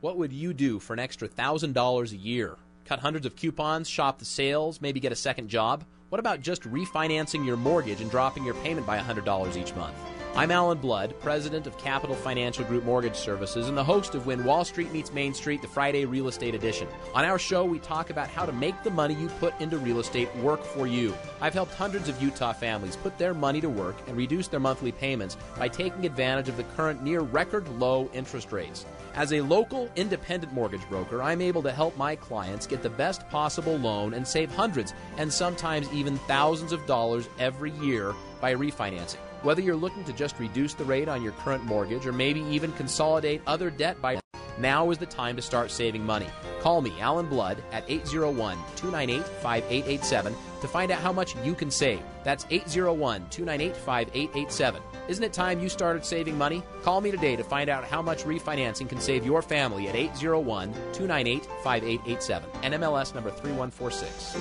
What would you do for an extra $1,000 a year? Cut hundreds of coupons, shop the sales, maybe get a second job? What about just refinancing your mortgage and dropping your payment by $100 each month? I'm Alan Blood, president of Capital Financial Group Mortgage Services and the host of When Wall Street Meets Main Street, the Friday Real Estate Edition. On our show, we talk about how to make the money you put into real estate work for you. I've helped hundreds of Utah families put their money to work and reduce their monthly payments by taking advantage of the current near record low interest rates. As a local independent mortgage broker, I'm able to help my clients get the best possible loan and save hundreds and sometimes even thousands of dollars every year by refinancing. Whether you're looking to just reduce the rate on your current mortgage or maybe even consolidate other debt by now is the time to start saving money. Call me, Alan Blood, at 801-298-5887 to find out how much you can save. That's 801-298-5887. Isn't it time you started saving money? Call me today to find out how much refinancing can save your family at 801-298-5887. NMLS number 3146.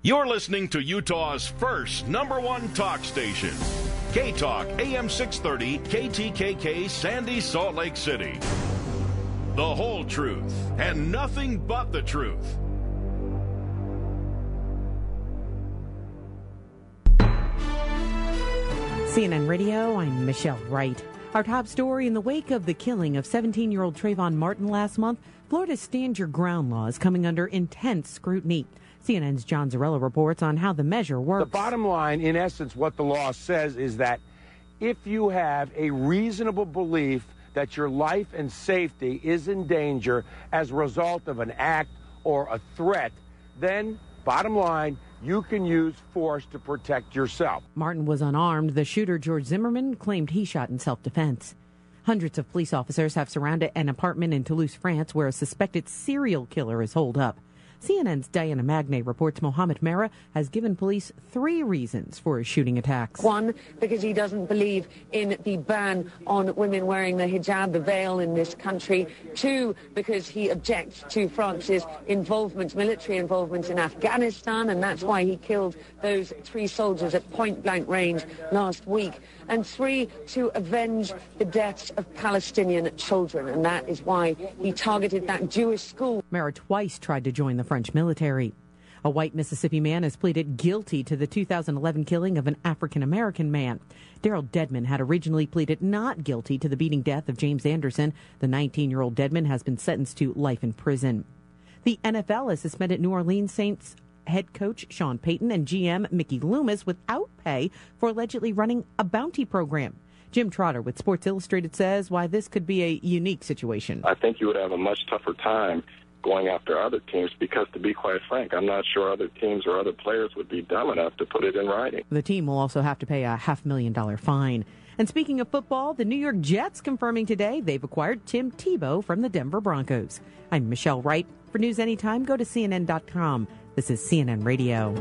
You're listening to Utah's first #1 talk station. K-Talk, AM 630, KTKK, Sandy, Salt Lake City. The whole truth and nothing but the truth. CNN Radio, I'm Michelle Wright. Our top story: in the wake of the killing of 17-year-old Trayvon Martin last month, Florida's Stand Your Ground law is coming under intense scrutiny. CNN's John Zarella reports on how the measure works. The bottom line, in essence, what the law says is that if you have a reasonable belief that your life and safety is in danger as a result of an act or a threat, then, bottom line, you can use force to protect yourself. Martin was unarmed. The shooter, George Zimmerman, claimed he shot in self-defense. Hundreds of police officers have surrounded an apartment in Toulouse, France, where a suspected serial killer is holed up. CNN's Diana Magnay reports Mohamed Merah has given police 3 reasons for his shooting attacks. 1, because he doesn't believe in the ban on women wearing the hijab, the veil in this country. 2, because he objects to France's involvement, military involvement in Afghanistan, and that's why he killed those 3 soldiers at point-blank range last week. And 3, to avenge the deaths of Palestinian children, and that is why he targeted that Jewish school. Merah twice tried to join the French military. A white Mississippi man has pleaded guilty to the 2011 killing of an African-American man. Daryl Dedman had originally pleaded not guilty to the beating death of James Anderson. The 19-year-old Dedman has been sentenced to life in prison. The NFL has suspended New Orleans Saints head coach Sean Payton and GM Mickey Loomis without pay for allegedly running a bounty program. Jim Trotter with Sports Illustrated says why this could be a unique situation. I think you would have a much tougher time going after other teams because, to be quite frank, I'm not sure other teams or other players would be dumb enough to put it in writing. The team will also have to pay a $500,000 fine. And speaking of football, the New York Jets confirming today they've acquired Tim Tebow from the Denver Broncos. I'm Michelle Wright. For news anytime, go to CNN.com. This is CNN Radio.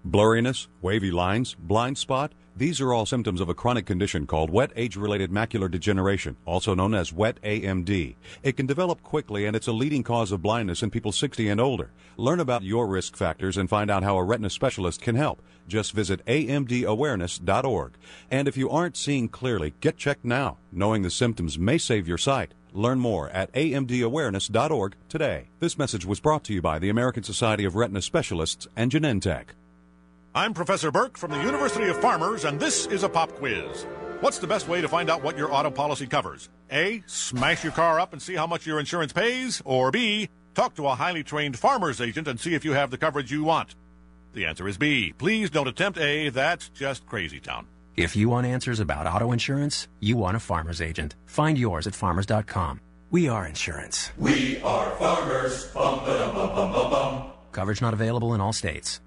Blurriness, wavy lines, blind spot, these are all symptoms of a chronic condition called wet age-related macular degeneration, also known as wet AMD. It can develop quickly, and it's a leading cause of blindness in people 60 and older. Learn about your risk factors and find out how a retina specialist can help. Just visit amdawareness.org. And if you aren't seeing clearly, get checked now. Knowing the symptoms may save your sight. Learn more at amdawareness.org today. This message was brought to you by the American Society of Retina Specialists and Genentech. I'm Professor Burke from the University of Farmers, and this is a pop quiz. What's the best way to find out what your auto policy covers? A, smash your car up and see how much your insurance pays, or B, talk to a highly trained farmer's agent and see if you have the coverage you want. The answer is B. Please don't attempt A. That's just crazy town. If you want answers about auto insurance, you want a farmer's agent. Find yours at farmers.com. We are insurance. We are farmers. Bum, ba-dum, bum, bum, bum, bum. Coverage not available in all states.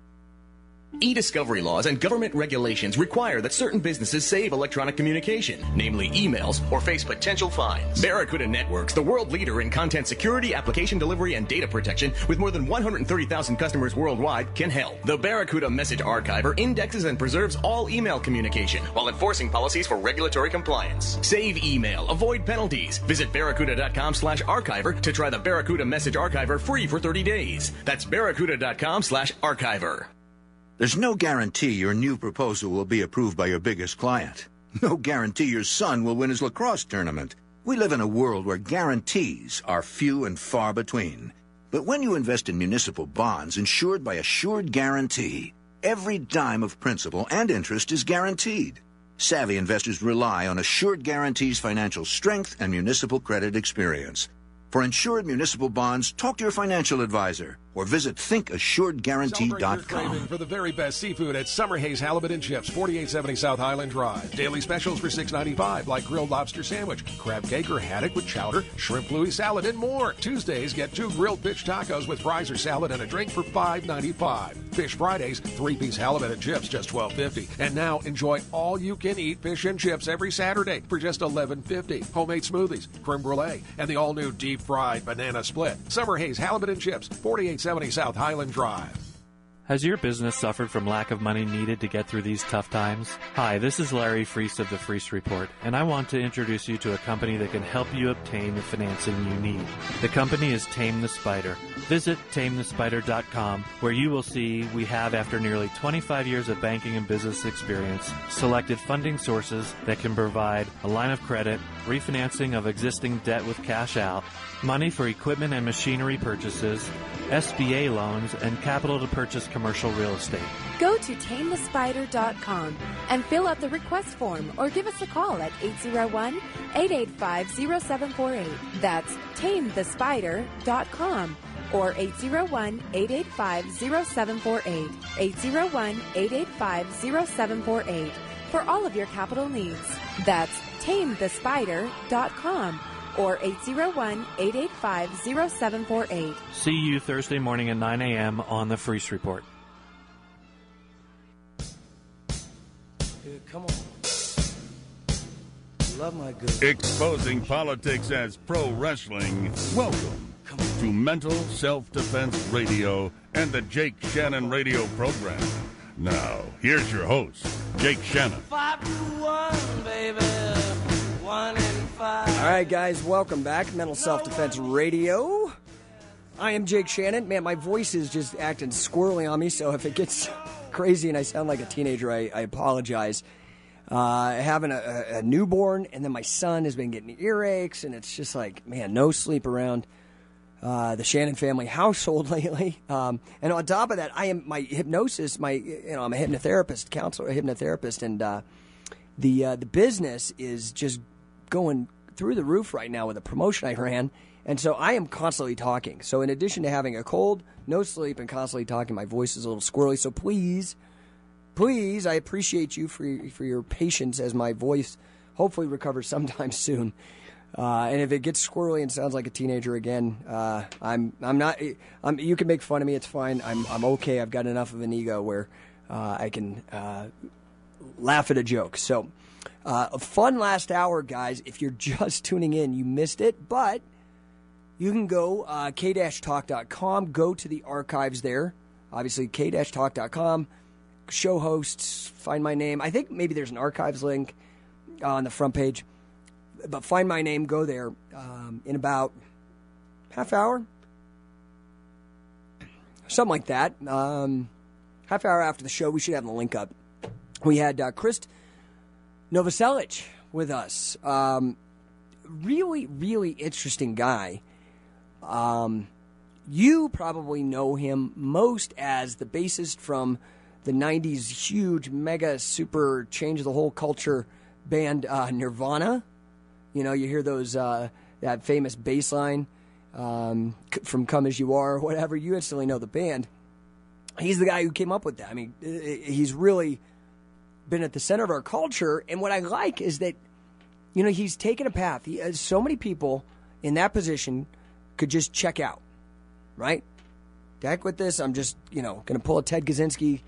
E-discovery laws and government regulations require that certain businesses save electronic communication, namely emails, or face potential fines. Barracuda Networks, the world leader in content security, application delivery, and data protection, with more than 130,000 customers worldwide, can help. The Barracuda Message Archiver indexes and preserves all email communication while enforcing policies for regulatory compliance. Save email, avoid penalties. Visit barracuda.com/archiver to try the Barracuda Message Archiver free for 30 days. That's barracuda.com/archiver. There's no guarantee your new proposal will be approved by your biggest client. No guarantee your son will win his lacrosse tournament. We live in a world where guarantees are few and far between. But when you invest in municipal bonds insured by Assured Guarantee, every dime of principal and interest is guaranteed. Savvy investors rely on Assured Guarantee's financial strength and municipal credit experience. For insured municipal bonds, talk to your financial advisor or visit thinkassuredguarantee.com. For the very best seafood at Summer Hayes Halibut and Chips, 4870 South Highland Drive. Daily specials for $6.95, like grilled lobster sandwich, crab cake or haddock with chowder, shrimp Louis salad, and more. Tuesdays, get 2 grilled fish tacos with fries or salad and a drink for $5.95. Fish Fridays, 3-piece halibut and chips, just $12.50. And now enjoy all-you-can-eat fish and chips every Saturday for just $11.50. Homemade smoothies, creme brulee, and the all-new deep-fried banana split. Summer Hayes Halibut and Chips, 4870 South Highland Drive. Has your business suffered from lack of money needed to get through these tough times? Hi, this is Larry Freese of the Freese Report, and I want to introduce you to a company that can help you obtain the financing you need. The company is Tame the Spider. Visit TameTheSpider.com, where you will see we have, after nearly 25 years of banking and business experience, selected funding sources that can provide a line of credit, refinancing of existing debt with cash out, money for equipment and machinery purchases, SBA loans, and capital to purchase commercial real estate. Go to TameTheSpider.com and fill out the request form or give us a call at 801-885-0748. That's TameTheSpider.com or 801-885-0748. 801-885-0748 for all of your capital needs. That's TameTheSpider.com or 801-885-0748. See you Thursday morning at 9 a.m. on the Freese Report. Come on. love my good. Exposing politics as pro wrestling. Welcome to Mental Self-Defense Radio and the Jake Shannon radio program. Now, here's your host, Jake Shannon. 5 to 1, baby. 1 and 5. All right, guys, welcome back. Mental Self-Defense Radio. I am Jake Shannon. Man, my voice is just acting squirrely on me, so if it gets crazy and I sound like a teenager, I apologize. Having a newborn, and then my son has been getting earaches, and it's just like, man, no sleep around the Shannon family household lately. And on top of that, I am my hypnosis. I'm a hypnotherapist, counselor, hypnotherapist, and the business is just going through the roof right now with a promotion I ran. And so I am constantly talking. So in addition to having a cold, no sleep, and constantly talking, my voice is a little squirrely. So please, I appreciate you for your patience as my voice hopefully recovers sometime soon. And if it gets squirrely and sounds like a teenager again, I'm not. You can make fun of me. It's fine. I'm okay. I've got enough of an ego where I can laugh at a joke. So a fun last hour, guys. If you're just tuning in, you missed it, but you can go k-talk.com, go to the archives there. Obviously, k-talk.com, show hosts, find my name. I think maybe there's an archives link on the front page. But find my name, go there in about half hour. Something like that. Half hour after the show, we should have the link up. We had Krist Novoselic with us. Really, really interesting guy. You probably know him most as the bassist from the 90s huge, mega, super, change the whole culture band Nirvana. You know, you hear those that famous bass line from Come As You Are or whatever, you instantly know the band. He's the guy who came up with that. I mean, he's really been at the center of our culture, and what I like is that, you know, he's taken a path. So many people in that position could just check out, right? To heck with this, I'm just, going to pull a Ted Kaczynski,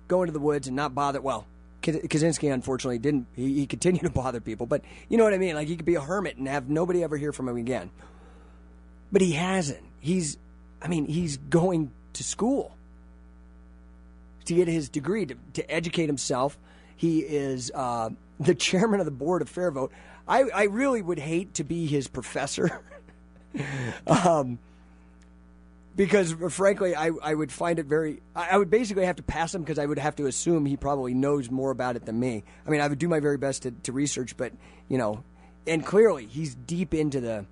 go into the woods and not bother. Well, Kaczynski, unfortunately, didn't. He continued to bother people, but you know what I mean? Like, he could be a hermit and have nobody ever hear from him again. But he hasn't. He's going to school to get his degree, to educate himself. He is the chairman of the board of FairVote. I really would hate to be his professor. Because, frankly, I would find it very... I would basically have to pass him because I would have to assume he probably knows more about it than me. I mean, I would do my very best to research, but, and clearly he's deep into the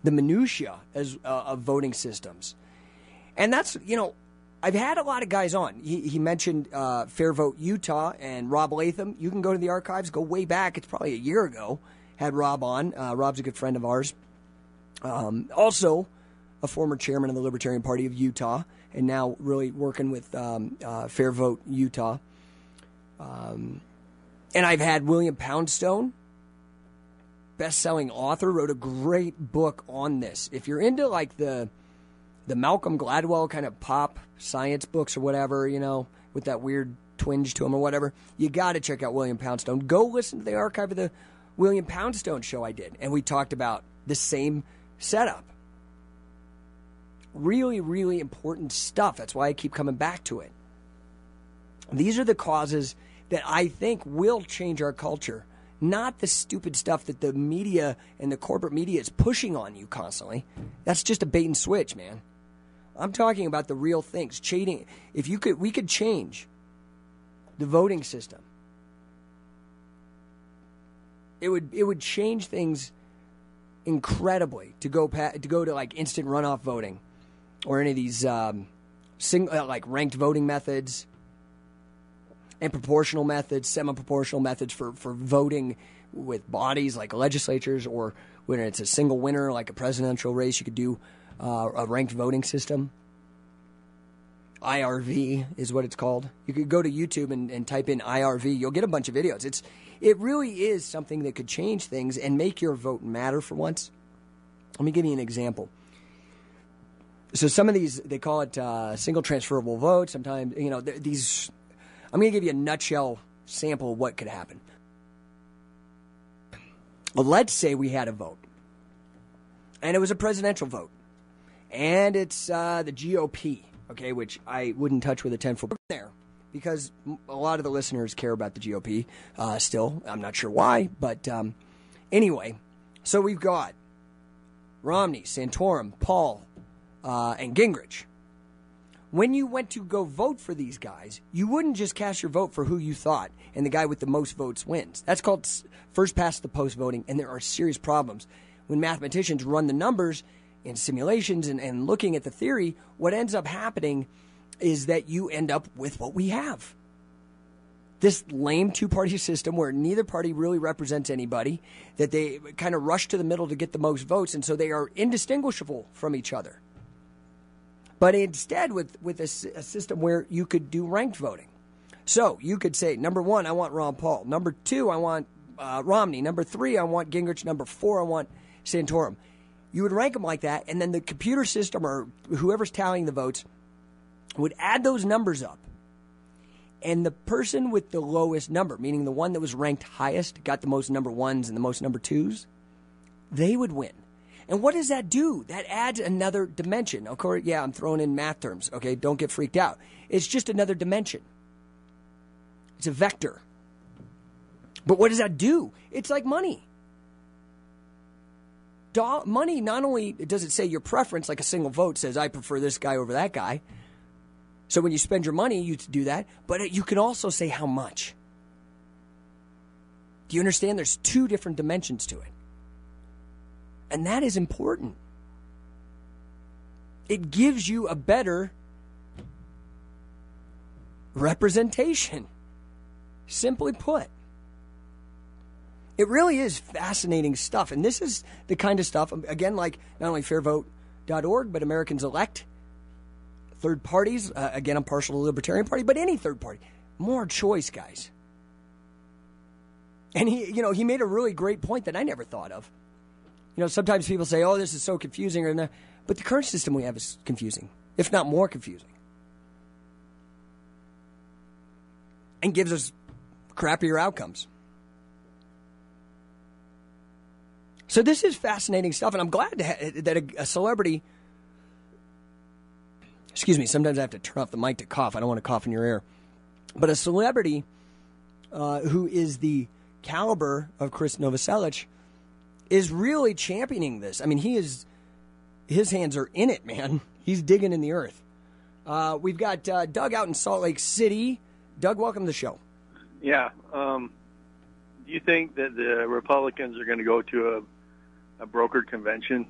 minutia of voting systems. And that's, I've had a lot of guys on. He mentioned FairVote Utah and Rob Latham. You can go to the archives, go way back. It's probably a year ago. Had Rob on. Rob's a good friend of ours. Also a former chairman of the Libertarian Party of Utah, and now really working with FairVote Utah. And I've had William Poundstone, best-selling author, wrote a great book on this. If you're into like the Malcolm Gladwell kind of pop science books or whatever, with that weird twinge to them or whatever, you got to check out William Poundstone. Go listen to the archive of the William Poundstone show I did, and we talked about the same setup. Really, really important stuff. That's why I keep coming back to it. These are the causes that I think will change our culture, not the stupid stuff that the media and the corporate media is pushing on you constantly. That's just a bait and switch, man. I'm talking about the real things. Cheating. We could change the voting system. It would change things incredibly to go to like instant runoff voting or any of these like ranked voting methods and proportional methods, semi-proportional methods for voting with bodies like legislatures, or when it's a single winner like a presidential race, you could do a ranked voting system. IRV is what it's called. You could go to YouTube and type in IRV. You'll get a bunch of videos. It really is something that could change things and make your vote matter for once. Let me give you an example. So some of these, they call it single transferable vote. Sometimes, these... I'm going to give you a nutshell sample of what could happen. let's say we had a vote, and it was a presidential vote, and it's the GOP, okay, which I wouldn't touch with a 10-foot there, because a lot of the listeners care about the GOP still. I'm not sure why, but anyway, so we've got Romney, Santorum, Paul, and Gingrich. When you went to go vote for these guys, you wouldn't just cast your vote for who you thought, and the guy with the most votes wins. That's called first past the post voting, and there are serious problems. When mathematicians run the numbers in simulations and looking at the theory, what ends up happening is that you end up with what we have. This lame two-party system where neither party really represents anybody, that they kind of rush to the middle to get the most votes, and so they are indistinguishable from each other. But instead, with a system where you could do ranked voting. So you could say, number 1, I want Ron Paul. Number 2, I want Romney. Number 3, I want Gingrich. Number 4, I want Santorum. You would rank them like that, and then the computer system or whoever's tallying the votes would add those numbers up. And the person with the lowest number, meaning the one that was ranked highest, got the most number 1s and the most number 2s, they would win. And what does that do? That adds another dimension. Of course, yeah, I'm throwing in math terms, okay? Don't get freaked out. It's just another dimension. It's a vector. But what does that do? It's like money. Money, not only does it say your preference, like a single vote says, I prefer this guy over that guy. So when you spend your money, you do that. But you can also say how much. Do you understand? There's 2 different dimensions to it. And that is important. It gives you a better representation. Simply put. It really is fascinating stuff. And this is the kind of stuff, again, like not only FairVote.org, but Americans Elect, third parties. Again, I'm partial to the Libertarian Party, but any third party. More choice, guys. And he made a really great point that I never thought of. Sometimes people say, oh, this is so confusing. But the current system we have is confusing, if not more confusing. And gives us crappier outcomes. So this is fascinating stuff, and I'm glad that a celebrity... Excuse me, sometimes I have to turn off the mic to cough. I don't want to cough in your ear. But a celebrity who is the caliber of Krist Novoselic is really championing this. I mean, his hands are in it, man. He's digging in the earth. We've got Doug out in Salt Lake City. Doug, welcome to the show. Yeah. Do you think that the Republicans are going to go to a brokered convention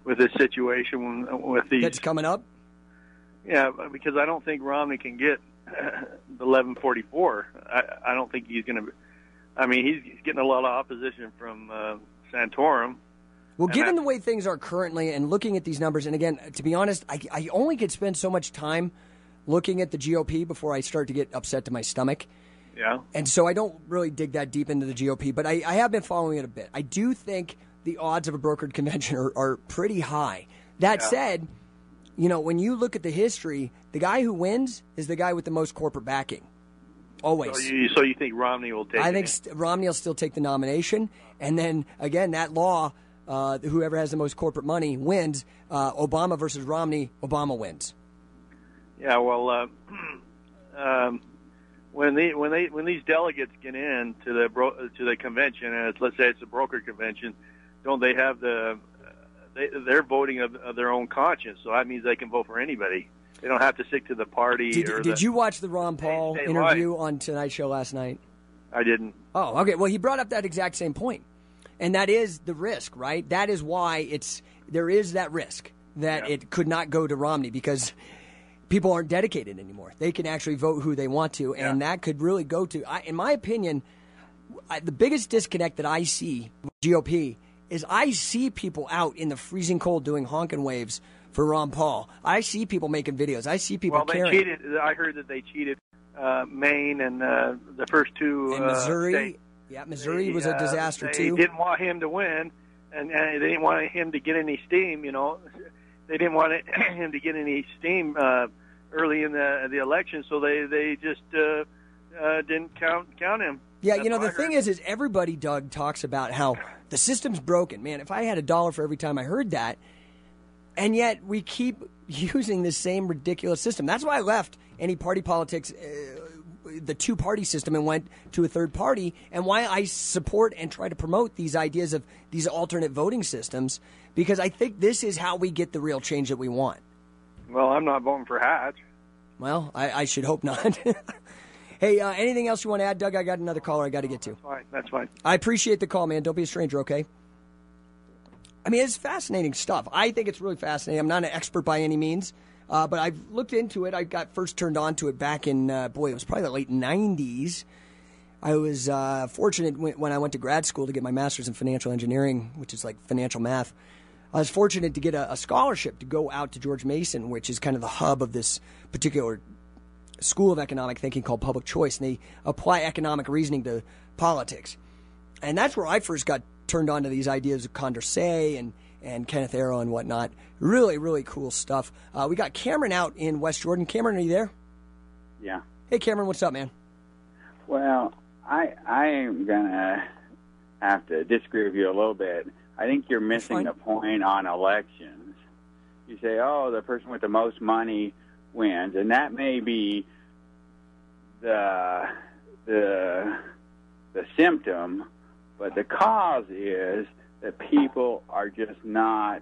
with this situation with these? That's coming up? Yeah, because I don't think Romney can get the 1144. I don't think he's going to. I mean, he's getting a lot of opposition from Santorum. Well, given the way things are currently and looking at these numbers, and again, to be honest, I only could spend so much time looking at the GOP before I start to get upset to my stomach. Yeah. And so I don't really dig that deep into the GOP, but I have been following it a bit. I do think the odds of a brokered convention are pretty high. That said, when you look at the history, the guy who wins is the guy with the most corporate backing. Always. So you think Romney will take it? I think Romney will still take the nomination. And then, again, that law, whoever has the most corporate money wins. Obama versus Romney, Obama wins. Yeah, well, when these delegates get in to the convention, and let's say it's a broker convention, don't they have they're voting of their own conscience? So that means they can vote for anybody. They don't have to stick to the party. Did you watch the Ron Paul interview on Tonight Show last night? I didn't. Oh, okay. Well, he brought up that exact same point, and that is the risk, right? That is why there is that risk that it could not go to Romney because people aren't dedicated anymore. They can actually vote who they want to, and that could really go to, in my opinion, the biggest disconnect that I see with GOP is I see people out in the freezing cold doing honking waves for Ron Paul. I see people making videos. I see people caring. They cheated. I heard that they cheated Maine and the first two in Missouri. States. Yeah, Missouri was a disaster too. They didn't want him to win, and they didn't want him to get any steam. They didn't want him to get any steam early in the election, so they just didn't count him. Yeah, the thing is everybody, Doug, talks about how the system's broken. Man, if I had $1 for every time I heard that, and yet we keep using the same ridiculous system. That's why I left any party politics, the two-party system, and went to a third party, and why I support and try to promote these ideas of these alternate voting systems, because I think this is how we get the real change that we want. Well, I'm not voting for Hatch. Well, I should hope not. Hey, anything else you want to add, Doug? I got another caller I got to get to. That's fine. I appreciate the call, man. Don't be a stranger, okay? I mean, it's fascinating stuff. I think it's really fascinating. I'm not an expert by any means, but I've looked into it. I got first turned on to it back in, it was probably the late 90s. I was fortunate when I went to grad school to get my master's in financial engineering, which is like financial math. I was fortunate to get a scholarship to go out to George Mason, which is kind of the hub of this particular school of economic thinking called Public Choice, and they apply economic reasoning to politics. And that's where I first got turned on to these ideas of Condorcet and Kenneth Arrow and whatnot. Really, really cool stuff. We got Cameron out in West Jordan. Cameron, are you there? Yeah. Hey, Cameron, what's up, man? Well, I am going to have to disagree with you a little bit. I think you're missing the point on elections. You say, oh, the person with the most money wins, and that may be the symptom, but the cause is that people are just not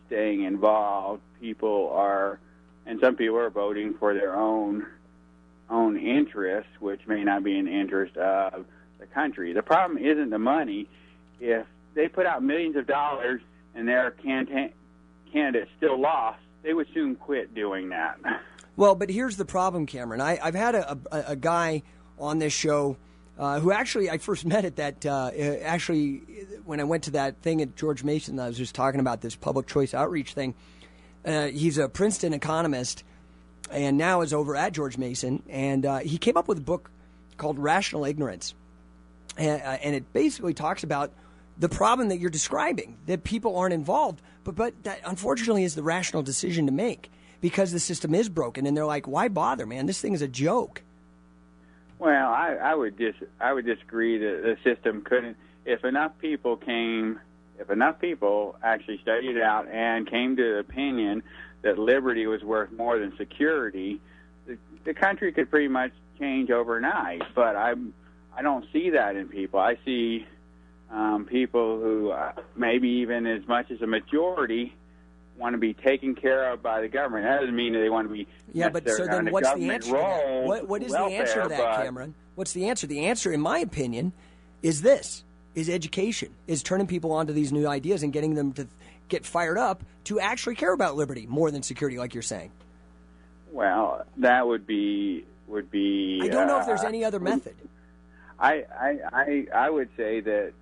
staying involved. And some people are voting for their own interests, which may not be in the interest of the country. The problem isn't the money. If they put out millions of dollars and their candidate still lost, they would soon quit doing that. Well, but here's the problem, Cameron. I've had a guy on this show who actually I first met at that, when I went to that thing at George Mason, I was just talking about this public choice outreach thing. He's a Princeton economist and now is over at George Mason, and he came up with a book called Rational Ignorance. And it basically talks about the problem that you're describing, that people aren't involved, but that unfortunately is the rational decision to make because the system is broken, and they're like, why bother, man? This thing is a joke. Well, I would disagree that the system couldn't. If enough people actually studied it out and came to the opinion that liberty was worth more than security, the country could pretty much change overnight. But I don't see that in people. I see people who maybe even as much as a majority want to be taken care of by the government. That doesn't mean that they want to be but so then what's the answer to that? What is the answer to that, but Cameron? What's the answer? The answer, in my opinion, is this, is education, is turning people onto these new ideas and getting them to get fired up to actually care about liberty more than security, like you're saying. Well, that would be. I don't know if there's any other method. I would say that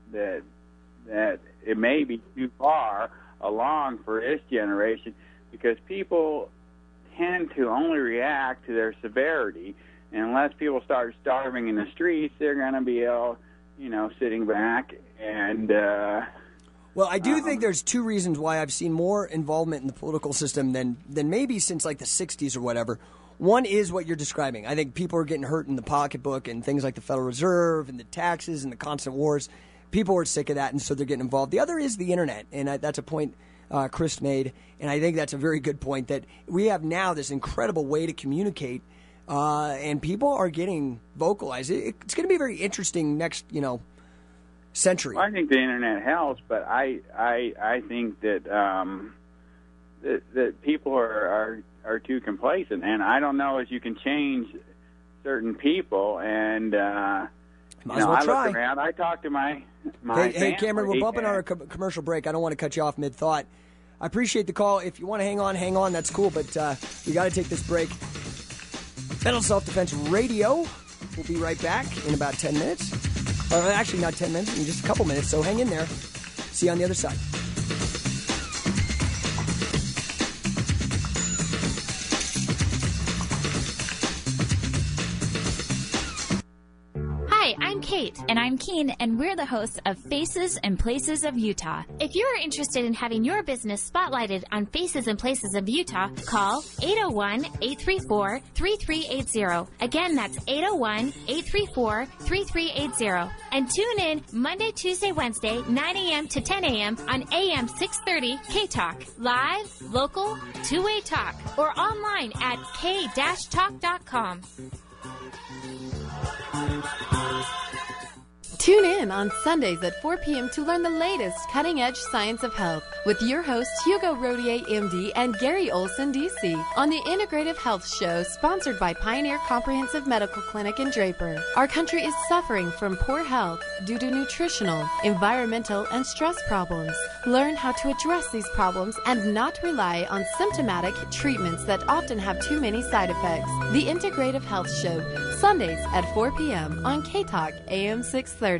it may be too far along for this generation because people tend to only react to their severity, and unless people start starving in the streets, they're going to be all, sitting back and. Well, I do think there's two reasons why I've seen more involvement in the political system than maybe since like the 60s or whatever. One is what you're describing. I think people are getting hurt in the pocketbook and things like the Federal Reserve and the taxes and the constant wars. People are sick of that, and so they're getting involved. The other is the Internet, and that's a point Krist made, and I think that's a very good point, that we have now this incredible way to communicate, and people are getting vocalized. It's going to be very interesting next, century. Well, I think the Internet helps, but I think that that people are too complacent, and I don't know if you can change certain people. And Might as well I try. look around. I talk to my Hey, Cameron, we're bumping family, our commercial break. I don't want to cut you off mid-thought. I appreciate the call. If you want to hang on, that's cool, but we got to take this break. Mental Self-Defense Radio. We'll be right back in about 10 minutes. Or actually, not 10 minutes, in just a couple minutes, so hang in there. See you on the other side. Hi, I'm Kate, And I'm Keen, and we're the hosts of Faces and Places of Utah. If you are interested in having your business spotlighted on Faces and Places of Utah, call 801-834-3380. Again, that's 801-834-3380. And tune in Monday, Tuesday, Wednesday, 9 a.m. to 10 a.m. on AM 630 K-Talk. Live, local, two-way talk, or online at k-talk.com. Tune in on Sundays at 4 p.m. to learn the latest cutting-edge science of health with your hosts Hugo Rodier, MD, and Gary Olson, DC, on the Integrative Health Show sponsored by Pioneer Comprehensive Medical Clinic in Draper. Our country is suffering from poor health due to nutritional, environmental, and stress problems. Learn how to address these problems and not rely on symptomatic treatments that often have too many side effects. The Integrative Health Show, Sundays at 4 p.m. on K-Talk AM 630.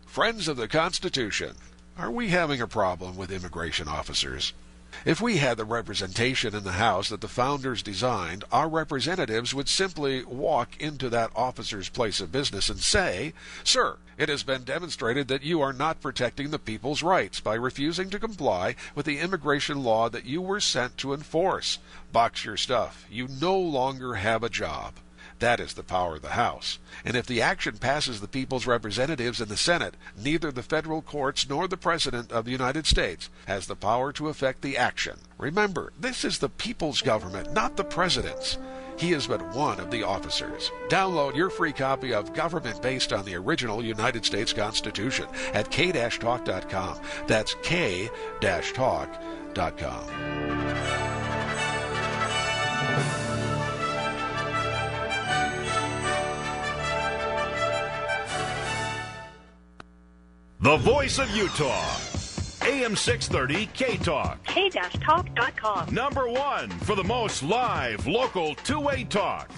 Friends of the Constitution, are we having a problem with immigration officers? If we had the representation in the House that the founders designed, our representatives would simply walk into that officer's place of business and say, "Sir, it has been demonstrated that you are not protecting the people's rights by refusing to comply with the immigration law that you were sent to enforce. Box your stuff. You no longer have a job." That is the power of the House. And if the action passes the people's representatives in the Senate, neither the federal courts nor the President of the United States has the power to effect the action. Remember, this is the people's government, not the President's. He is but one of the officers. Download your free copy of Government Based on the Original United States Constitution at k-talk.com. That's k-talk.com. The voice of Utah. AM 630 K-Talk. K-Talk.com. Number one for the most live, local, two-way talk.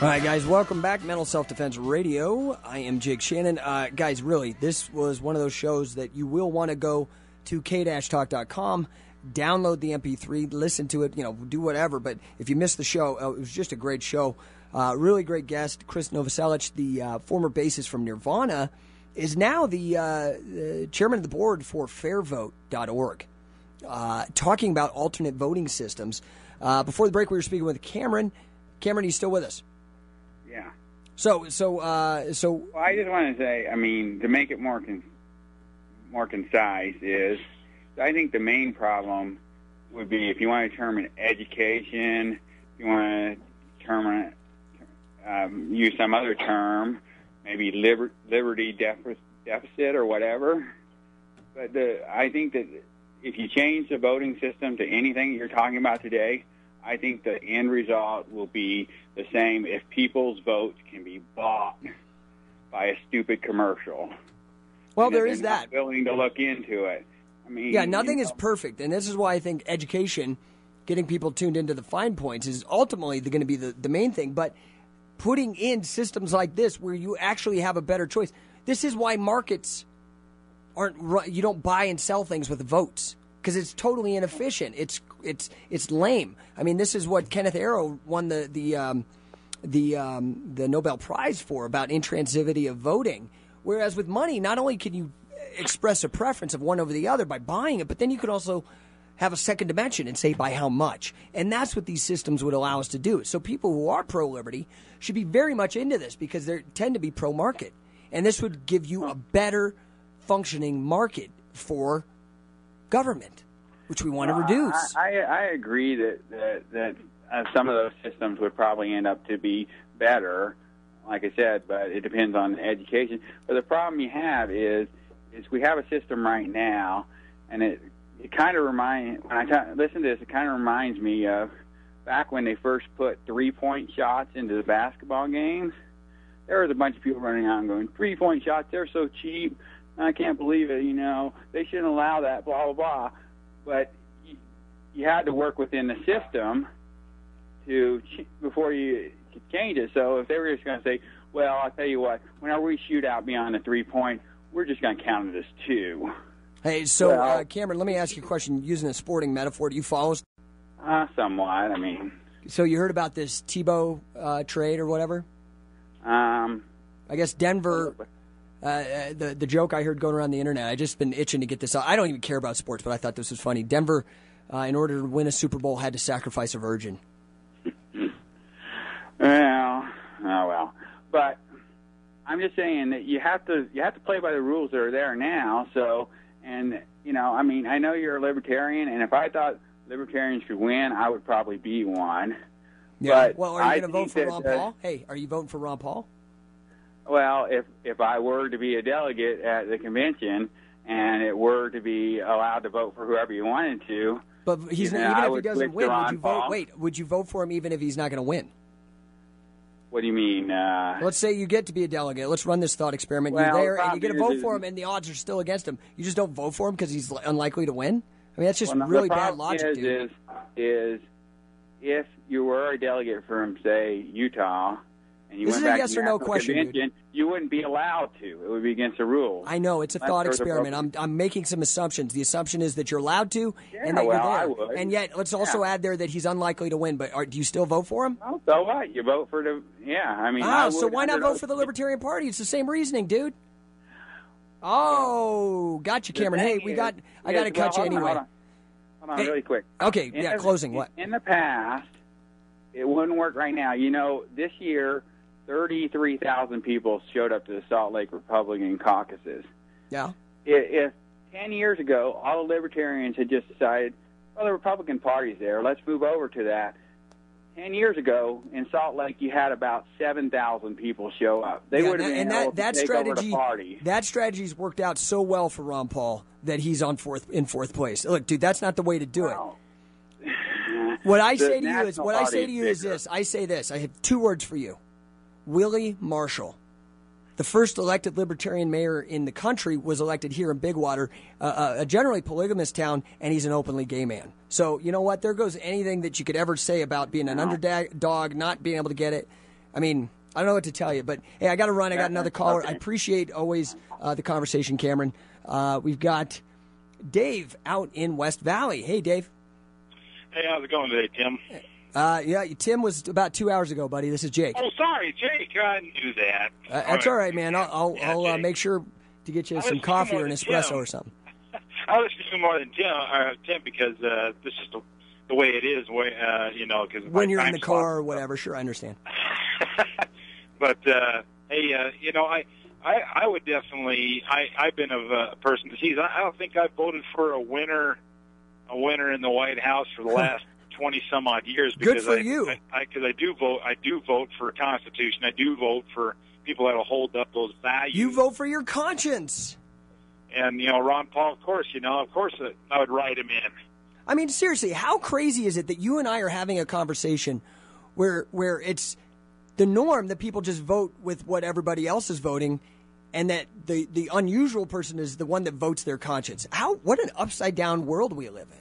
All right, guys, welcome back. Mental Self-Defense Radio. I am Jake Shannon. Guys, really, this was one of those shows that you will want to go to k-talk.com, download the MP3, listen to it, do whatever. But if you missed the show, it was just a great show. Really great guest, Krist Novoselic, the former bassist from Nirvana, is now the chairman of the board for FairVote.org, talking about alternate voting systems. Before the break, we were speaking with Cameron. Cameron, are you still with us? Yeah. So. Well, I just want to say, to make it more concise, is I think the main problem would be if you want to determine education, if you want to determine use some other term, maybe liberty deficit or whatever. But I think that if you change the voting system to anything you're talking about today, I think the end result will be the same if people's votes can be bought by a stupid commercial. Well, and there if is they're that. not willing to look into it. Yeah, nothing is perfect, and this is why I think education, getting people tuned into the fine points, is ultimately going to be the main thing. But putting in systems like this where you actually have a better choice. This is why markets aren't. You don't buy and sell things with votes because it's totally inefficient. It's lame. This is what Kenneth Arrow won the Nobel Prize for, about intransivity of voting. Whereas with money, not only can you express a preference of one over the other by buying it, but then you could also have a second dimension and say by how much. And that's what these systems would allow us to do. So people who are pro-liberty should be very much into this because they tend to be pro-market. And this would give you a better functioning market for government, which we want to reduce. I agree that some of those systems would probably end up to be better, like I said, but it depends on education. But the problem you have is we have a system right now, and it kind of reminds, when I listen to this, it kind of reminds me of back when they first put three-point shots into the basketball games. There was a bunch of people running out and going, three-point shots, they're so cheap. I can't believe it, they shouldn't allow that, blah, blah, blah. But you had to work within the system before you could change it. So if they were just going to say, well, I'll tell you what, whenever we shoot out beyond the three-point, we're just going to count it as two. Hey, so Cameron, let me ask you a question using a sporting metaphor. Do you follow? Somewhat. So you heard about this Tebow trade or whatever? I guess Denver. The joke I heard going around the internet. I just been itching to get this out. I don't even care about sports, but I thought this was funny. Denver, in order to win a Super Bowl, had to sacrifice a virgin. Well, but I'm just saying that you have to play by the rules that are there now. So, and I mean, I know you're a libertarian, and if I thought libertarians should win, I would probably be one. Yeah. But Well, are you going to vote for Ron Paul? Hey, are you voting for Ron Paul? Well, if I were to be a delegate at the convention and it were to be allowed to vote for whoever you wanted to, but he's not, even if he doesn't win, would you vote? Wait, would you vote for him even if he's not going to win? What do you mean? Let's say you get to be a delegate. Let's run this thought experiment. You're there and you get to vote for him, and the odds are still against him. You just don't vote for him because he's unlikely to win. I mean, that's just really bad logic, dude. Is if you were a delegate from, say, Utah, and you This went is a back yes to the or no national question, convention, you wouldn't be allowed to. It would be against the rules. I know, it's a thought experiment. I'm making some assumptions. The assumption is that you're allowed to and that well, you're I there. would. And yet, let's also add there that he's unlikely to win. But do you still vote for him? Oh, so what? You vote for the... Yeah, I mean... I so would why not under vote those- for the Libertarian Party? It's the same reasoning, dude. Oh, gotcha, Cameron. Hey, I got to cut you anyway. Hold on, Hey, really quick. Okay, closing. What? In the past, it wouldn't work right now. This year, 33,000 people showed up to the Salt Lake Republican caucuses. Yeah. If 10 years ago, all the libertarians had just decided, well, the Republican Party's there, let's move over to that. 10 years ago, in Salt Lake, you had about 7,000 people show up. They would have been able to take over the party. That strategy's worked out so well for Ron Paul that he's in fourth place. Look, dude, that's not the way to do it. What I say to you is this. I say this. I have two words for you. Willie Marshall, the first elected libertarian mayor in the country, was elected here in Bigwater, a generally polygamous town, and he's an openly gay man. So, you know what? There goes anything that you could ever say about being an underdog, not being able to get it. I mean, I don't know what to tell you, but hey, I got to run. I got another caller. I appreciate always the conversation, Cameron. We've got Dave out in West Valley. Hey, Dave. Hey, how's it going today, Tim? Yeah, Tim was about 2 hours ago, buddy. This is Jake. Oh, sorry, Jake. I knew that. That's all right, man. I'll make sure to get you some coffee or an espresso or something. I listen to more than Tim because this is the way it is. Cause when you're in the car or whatever, sure, I understand. But hey, I would definitely. I've been a person. Geez, I don't think I've voted for a winner in the White House for the last 20 some odd years. Because Good for you. Because I do vote. I do vote for a Constitution. I do vote for people that will hold up those values. You vote for your conscience. And Ron Paul, of course, I would write him in. I mean, seriously, how crazy is it that you and I are having a conversation where it's the norm that people just vote with what everybody else is voting, and that the unusual person is the one that votes their conscience? What an upside down world we live in.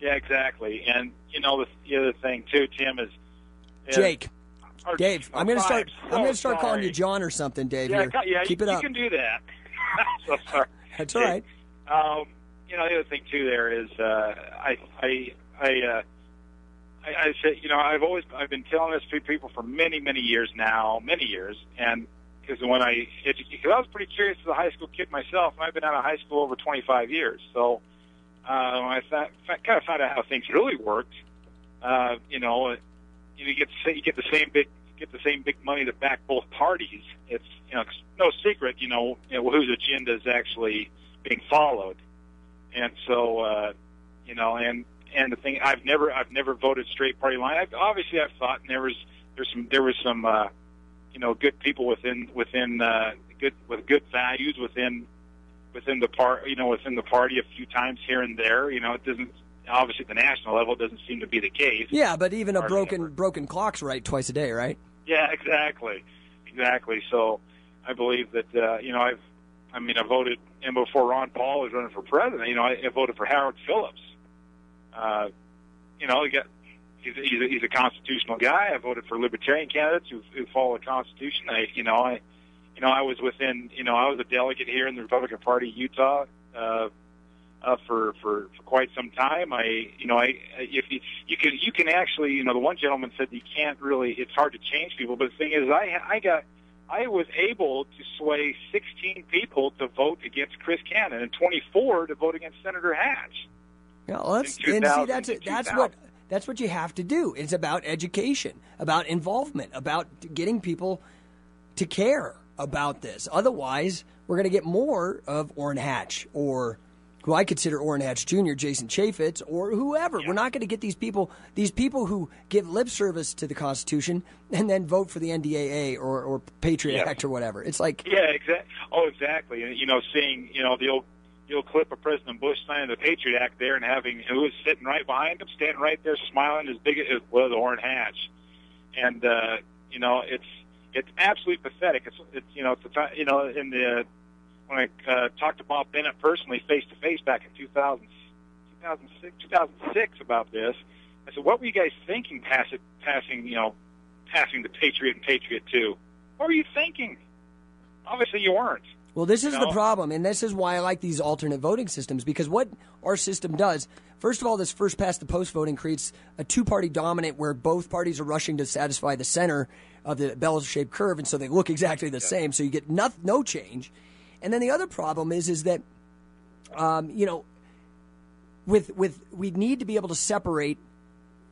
Yeah, exactly. And the other thing too, Tim, is Jake. Dave, I'm going to start calling you John or something, Dave. Yeah, Keep it up. You can do that. So sorry. That's all right. The other thing too there is I say I've been telling this to people for many years now, and because I was pretty curious as a high school kid myself, and I've been out of high school over 25 years, so I kind of found out how things really worked. You get the same big money to back both parties. It's it's no secret whose agenda is actually being followed, and so and the thing I've never voted straight party line. I've thought, and there was some good people within good values within the party a few times here and there. It doesn't. Obviously, at the national level, it doesn't seem to be the case. Yeah, but even a broken clock's right twice a day, right? Yeah, exactly. So I believe that I voted, and before Ron Paul was running for president, I voted for Howard Phillips. He's a constitutional guy. I voted for libertarian candidates who follow the Constitution. I was I was a delegate here in the Republican Party, Utah. For quite some time. If you can actually, the one gentleman said you can't really, it's hard to change people, but the thing is, I I was able to sway 16 people to vote against Chris Cannon and 24 to vote against Senator Hatch. Yeah, well, that's what you have to do. It's about education, about involvement, about getting people to care about this. Otherwise, we're going to get more of Orrin Hatch, or who I consider Orrin Hatch Jr., Jason Chaffetz, or whoever. Yeah. We're not going to get these people who give lip service to the Constitution and then vote for the NDAA or Patriot Act or whatever. It's like... Yeah, exactly. Oh, exactly. And, seeing, the old clip of President Bush signing the Patriot Act there and having who was sitting right behind him, standing right there smiling as big as was Orrin Hatch. And, it's absolutely pathetic. When I talked to Bob Bennett personally face-to-face back in 2006 about this, I said, what were you guys thinking passing the Patriot and Patriot 2? What were you thinking? Obviously you weren't. Well, this is the problem, and this is why I like these alternate voting systems, because what our system does, first of all, this first-past-the-post voting creates a two-party dominant where both parties are rushing to satisfy the center of the bell-shaped curve, and so they look exactly the same, so you get no change. And then the other problem is that, we need to be able to separate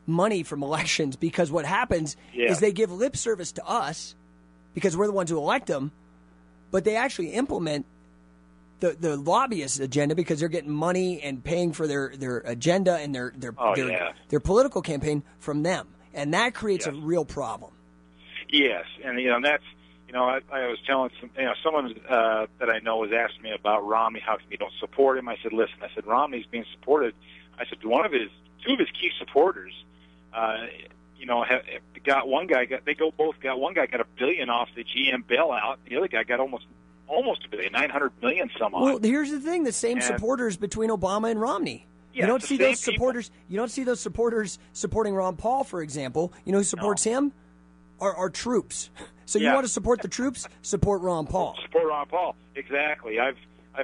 money from elections, because what happens is they give lip service to us because we're the ones who elect them, but they actually implement the lobbyist agenda because they're getting money and paying for their agenda and their political campaign from them, and that creates a real problem. Yes, and that's. I was telling someone that I know was asking me about Romney. How come you don't support him? I said, listen. I said Romney's being supported. I said two of his key supporters. One guy got $1 billion off the GM bailout. The other guy got almost $1 billion, $900 million some odd. Well, here's the thing: the same supporters between Obama and Romney. Yeah, you don't see those supporters. You don't see those supporters supporting Ron Paul, for example. You know who supports him? Our troops. So you want to support the troops? Support Ron Paul. Support Ron Paul. Exactly. I've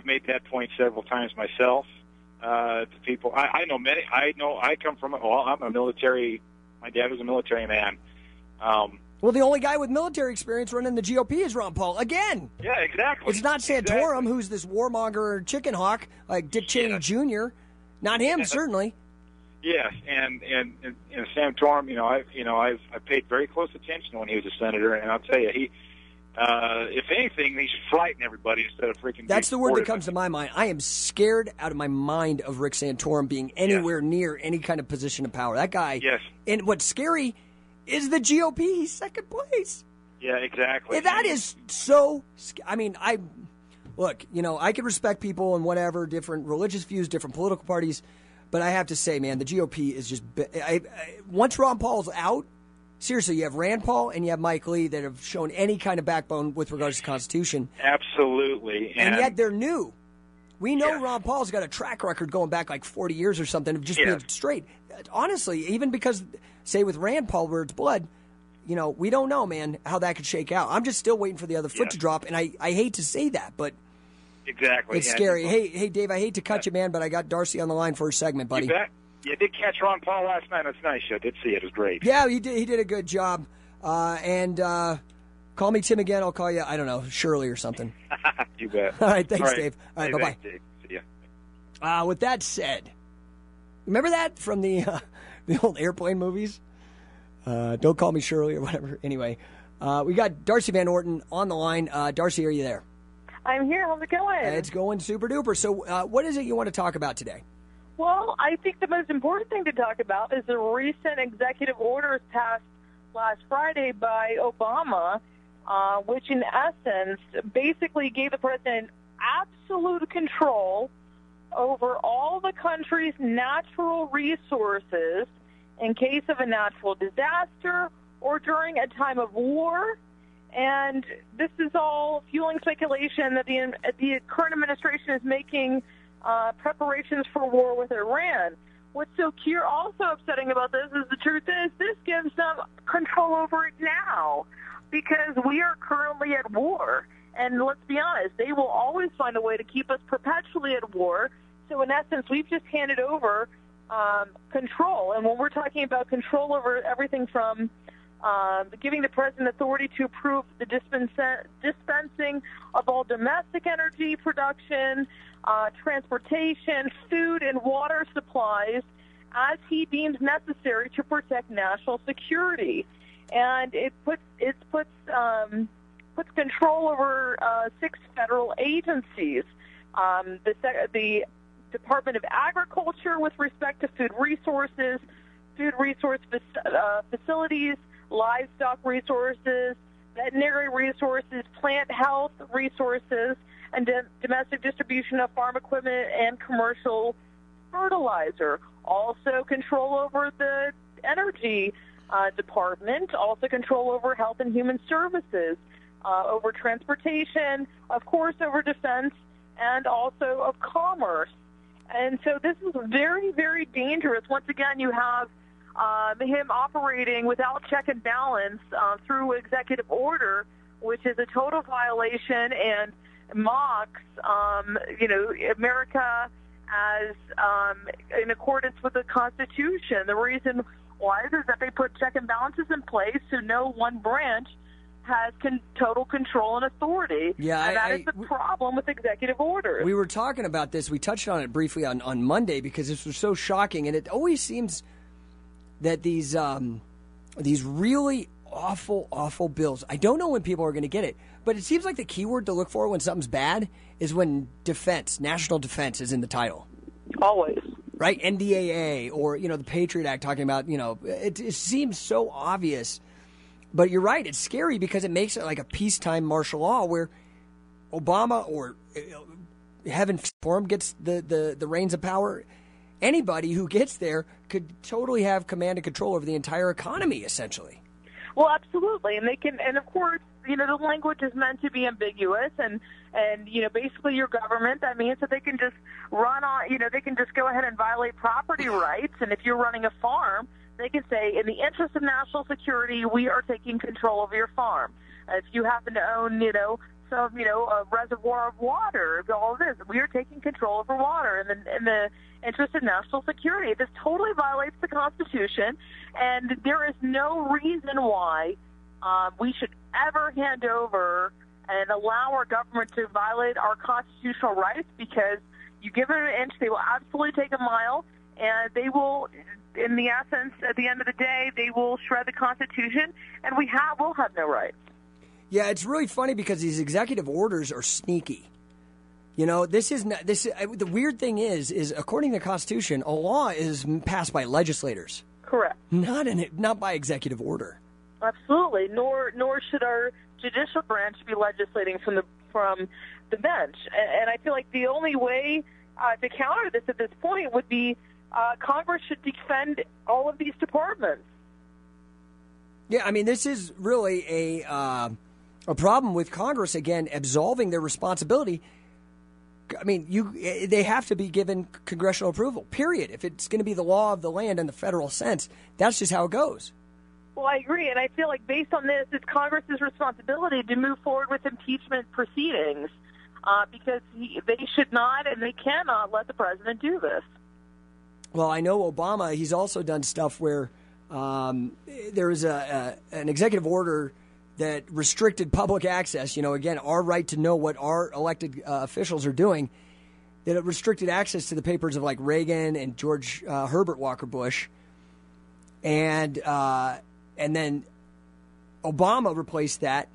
made that point several times myself to people. I know many. I come from. Well, I'm a military. My dad was a military man. Well, the only guy with military experience running the GOP is Ron Paul. Again. Yeah, exactly. It's not Santorum, who's this warmonger chicken hawk like Dick Cheney Jr. Not him, certainly. Yes, and Santorum, I've paid very close attention when he was a senator, and I'll tell you, he, if anything, he should frighten everybody instead of freaking. That's the word that comes to my mind. I am scared out of my mind of Rick Santorum being anywhere near any kind of position of power. That guy. Yes. And what's scary is the GOP. He's second place. Yeah, exactly. And that is so. I mean, I can respect people and whatever, different religious views, different political parties. But I have to say, man, the GOP is just... once Ron Paul's out, seriously, you have Rand Paul and you have Mike Lee that have shown any kind of backbone with regards to the Constitution. Absolutely. And yet they're new. We know Ron Paul's got a track record going back like 40 years or something of just being straight. Honestly, even because, say, with Rand Paul, where it's blood, we don't know, man, how that could shake out. I'm just still waiting for the other foot to drop, and I hate to say that, but... Exactly. It's scary. Hey, Dave, I hate to cut you, man, but I got Darcy on the line for a segment, buddy. You bet. You did catch Ron Paul last night. That's nice. I did see it. It was great. Yeah, he did a good job. And call me Tim again. I'll call you, I don't know, Shirley or something. You bet. All right, thanks, Dave. All right, bye-bye. Thanks, Dave. See ya. With that said, remember that from the old airplane movies? Don't call me Shirley or whatever. Anyway, we got Darcy Van Orton on the line. Darcy, are you there? I'm here. How's it going? It's going super duper. So what is it you want to talk about today? Well, I think the most important thing to talk about is the recent executive orders passed last Friday by Obama, which in essence basically gave the president absolute control over all the country's natural resources in case of a natural disaster or during a time of war. And this is all fueling speculation that the current administration is making preparations for war with Iran. What's so also upsetting about this is the truth is this gives them control over it now because we are currently at war. And let's be honest, they will always find a way to keep us perpetually at war. So in essence, we've just handed over control. And when we're talking about control over everything from giving the president authority to approve the dispensing of all domestic energy production, transportation, food, and water supplies as he deems necessary to protect national security. And it puts control over 6 federal agencies. The Department of Agriculture with respect to food resource facilities, livestock resources, veterinary resources, plant health resources, and domestic distribution of farm equipment and commercial fertilizer. Also control over the energy department, also control over health and human services, over transportation, of course over defense, and also of commerce. And so this is very, very dangerous. Once again, you have him operating without check and balance through executive order, which is a total violation and mocks, America as in accordance with the Constitution. The reason why is that they put check and balances in place so no one branch has total control and authority. Yeah, and that is the problem with executive orders. We were talking about this. We touched on it briefly on Monday because this was so shocking, and it always seems that these really awful bills, I don't know when people are going to get it, but it seems like the key word to look for when something's bad is when national defense is in the title. Always. Right? NDAA or, the Patriot Act talking about, it seems so obvious. But you're right, it's scary because it makes it like a peacetime martial law where Obama or heaven for him gets the reins of power. Anybody who gets there could totally have command and control over the entire economy, essentially. Well, absolutely, and they can, and of course, the language is meant to be ambiguous, and basically your government. That means that they can just run on, they can just go ahead and violate property rights, and if you're running a farm, they can say, in the interest of national security, we are taking control of your farm. If you happen to own, a reservoir of water, all of this, we are taking control over water in the interest of national security. This totally violates the Constitution, and there is no reason why we should ever hand over and allow our government to violate our constitutional rights, because you give them an inch, they will absolutely take a mile, and they will, in the essence, at the end of the day, they will shred the Constitution, and will have no rights. Yeah, it's really funny because these executive orders are sneaky. The weird thing is according to the Constitution, a law is passed by legislators. Correct. Not by executive order. Absolutely. Nor should our judicial branch be legislating from the bench. And I feel like the only way to counter this at this point would be Congress should defend all of these departments. Yeah, I mean, this is really a problem with Congress, again, absolving their responsibility. I mean, they have to be given congressional approval, period. If it's going to be the law of the land in the federal sense, that's just how it goes. Well, I agree, and I feel like based on this, it's Congress's responsibility to move forward with impeachment proceedings because they should not and they cannot let the president do this. Well, I know Obama, he's also done stuff where there was an executive order that restricted public access, again, our right to know what our elected officials are doing, that it restricted access to the papers of like Reagan and George Herbert Walker Bush. And then Obama replaced that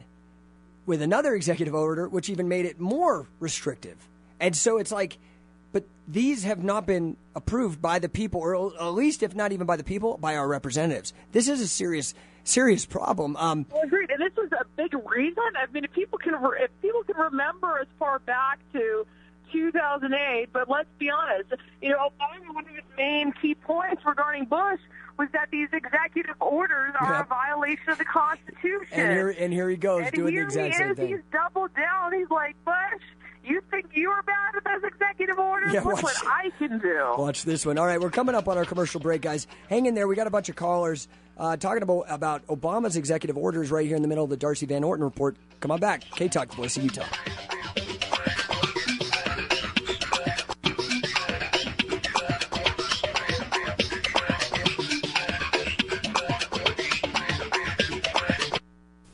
with another executive order, which even made it more restrictive. And so it's like, but these have not been approved by the people, or at least, if not even by the people, by our representatives. This is a serious problem. Well, agreed. And this was a big reason. I mean, if people can remember as far back to 2008, but let's be honest, Obama, one of his main key points regarding Bush was that these executive orders are a violation of the Constitution. And here he goes doing the exact same thing. He's doubled down. He's like, Bush, you think you were bad with those executive orders? Yeah, look what I can do. Watch this one. All right, we're coming up on our commercial break, guys. Hang in there. We got a bunch of callers talking about Obama's executive orders right here in the middle of the Darcy Van Orton Report. Come on back. K-Talk, Voice of Utah.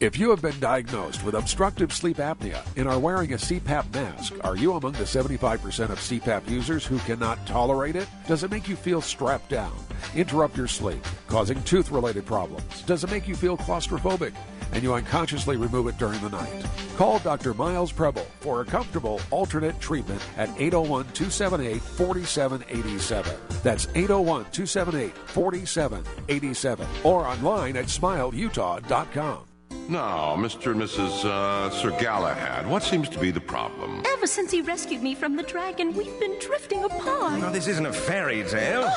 If you have been diagnosed with obstructive sleep apnea and are wearing a CPAP mask, are you among the 75% of CPAP users who cannot tolerate it? Does it make you feel strapped down, interrupt your sleep, causing tooth-related problems? Does it make you feel claustrophobic and you unconsciously remove it during the night? Call Dr. Miles Preble for a comfortable alternate treatment at 801-278-4787. That's 801-278-4787 or online at smileutah.com. Now, Mr. and Mrs. Sir Galahad, what seems to be the problem? Ever since he rescued me from the dragon, we've been drifting apart. Now, this isn't a fairy tale.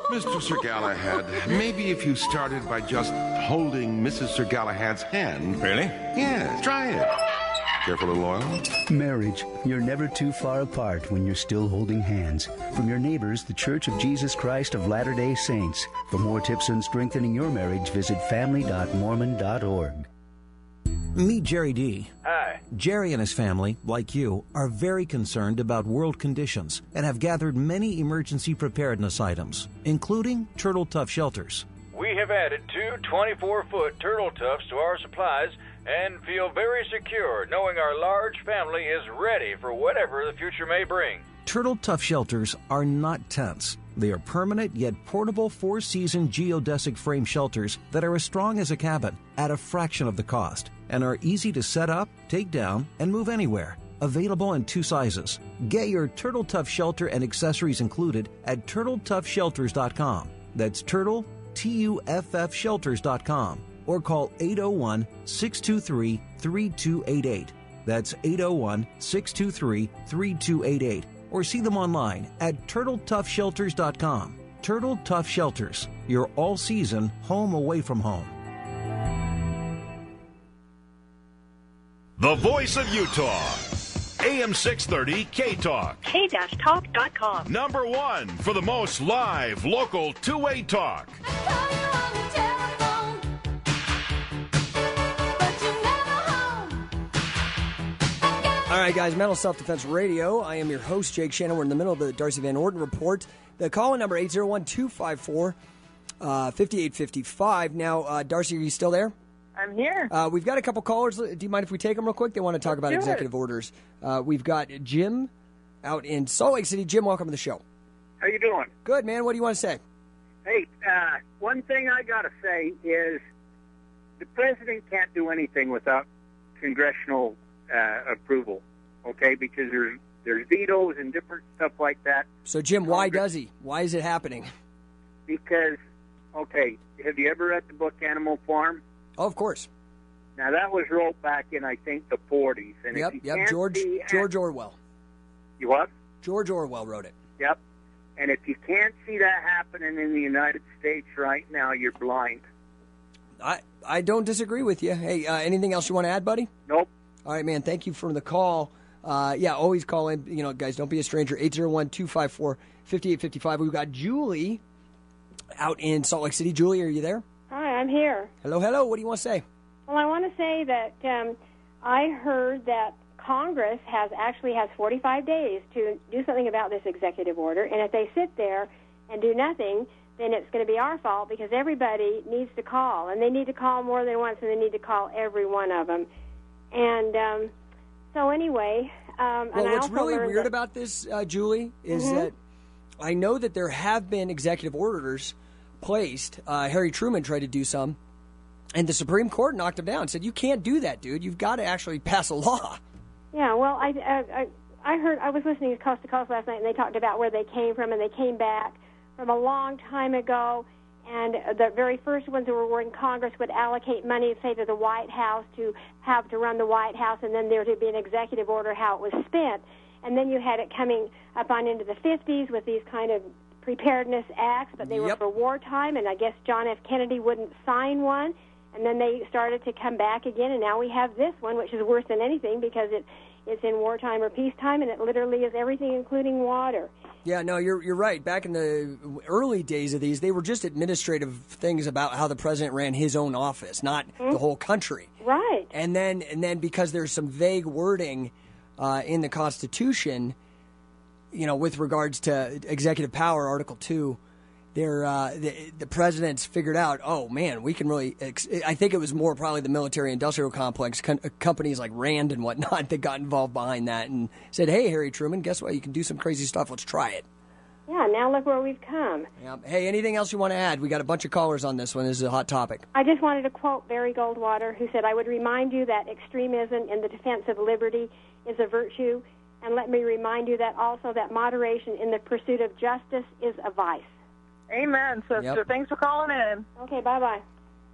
Mr. Sir Galahad, maybe if you started by just holding Mrs. Sir Galahad's hand. Really? Yes, try it. Careful, little oil. Marriage. You're never too far apart when you're still holding hands. From your neighbors, the Church of Jesus Christ of Latter-day Saints. For more tips on strengthening your marriage, visit family.mormon.org. Meet Jerry D. Hi. Jerry and his family, like you, are very concerned about world conditions and have gathered many emergency preparedness items, including Turtle Tough shelters. We have added 2 24-foot turtle tufts to our supplies and feel very secure knowing our large family is ready for whatever the future may bring. Turtle Tough shelters are not tents. They are permanent yet portable 4-season geodesic frame shelters that are as strong as a cabin at a fraction of the cost and are easy to set up, take down, and move anywhere. Available in 2 sizes. Get your Turtle Tough shelter and accessories included at TurtleToughShelters.com. That's Turtle, TUFF Shelters.com. Or call 801-623-3288. That's 801-623-3288. Or see them online at TurtleToughShelters.com. Turtle Tough Shelters, your all-season home away from home. The voice of Utah. AM 630 K-Talk. K-Talk.com. Number 1 for the most live, local, two-way talk. All right, guys, Mental Self-Defense Radio. I am your host, Jake Shannon. We're in the middle of the Darcy Van Orden Report. The call-in number, 801-254-5855. Now, Darcy, are you still there? I'm here. We've got a couple callers. Do you mind if we take them real quick? They want to talk about executive orders. We've got Jim out in Salt Lake City. Jim, welcome to the show. How you doing? Good, man. What do you want to say? Hey, one thing I got to say is the president can't do anything without congressional approval, okay? Because there's vetoes and different stuff like that. So, Jim, why does he? Why is it happening? Because, okay, have you ever read the book Animal Farm? Oh, of course. Now, that was wrote back in, I think, the 40s. And Yep, George Orwell. You what? George Orwell wrote it. Yep. And if you can't see that happening in the United States right now, you're blind. I don't disagree with you. Hey, anything else you want to add, buddy? Nope. All right, man. Thank you for the call. Yeah, always call in. You know, guys, don't be a stranger. 801-254-5855. We've got Julie out in Salt Lake City. Julie, are you there? Hi, I'm here. Hello, hello. What do you want to say? Well, I want to say that I heard that Congress has 45 days to do something about this executive order, and if they sit there and do nothing, then it's going to be our fault because everybody needs to call, and they need to call more than once, and they need to call every one of them. And so anyway... well, what's really weird about this, Julie, is that I know that there have been executive orders placed. Harry Truman tried to do some, and the Supreme Court knocked him down, said, you can't do that, dude. You've got to actually pass a law. Yeah, well, I heard, I was listening to Coast to Coast last night, and they talked about where they came from, and they came back from a long time ago, and the very first ones who were in Congress would allocate money, say, to the White House to have to run the White House, and then there to be an executive order how it was spent. And then you had it coming up on into the 50s with these kind of preparedness acts, but they were for wartime, and I guess John F. Kennedy wouldn't sign one. And then they started to come back again, and now we have this one, which is worse than anything because it's in wartime or peacetime, and it literally is everything, including water. Yeah, no, you're right. Back in the early days of these, they were just administrative things about how the president ran his own office, not the whole country. Right. And then because there's some vague wording in the Constitution, you know, with regards to executive power, Article 2, the president's figured out, oh man, we can really. I think it was more probably the military-industrial complex, companies like Rand and whatnot that got involved behind that and said, "Hey, Harry Truman, guess what? You can do some crazy stuff. Let's try it." Yeah, now look where we've come. Yeah. Hey, anything else you want to add? We got a bunch of callers on this one. This is a hot topic. I just wanted to quote Barry Goldwater, who said, "I would remind you that extremism in the defense of liberty is a virtue, and let me remind you that also that moderation in the pursuit of justice is a vice." Amen, sister. Yep. Thanks for calling in. Okay, bye-bye.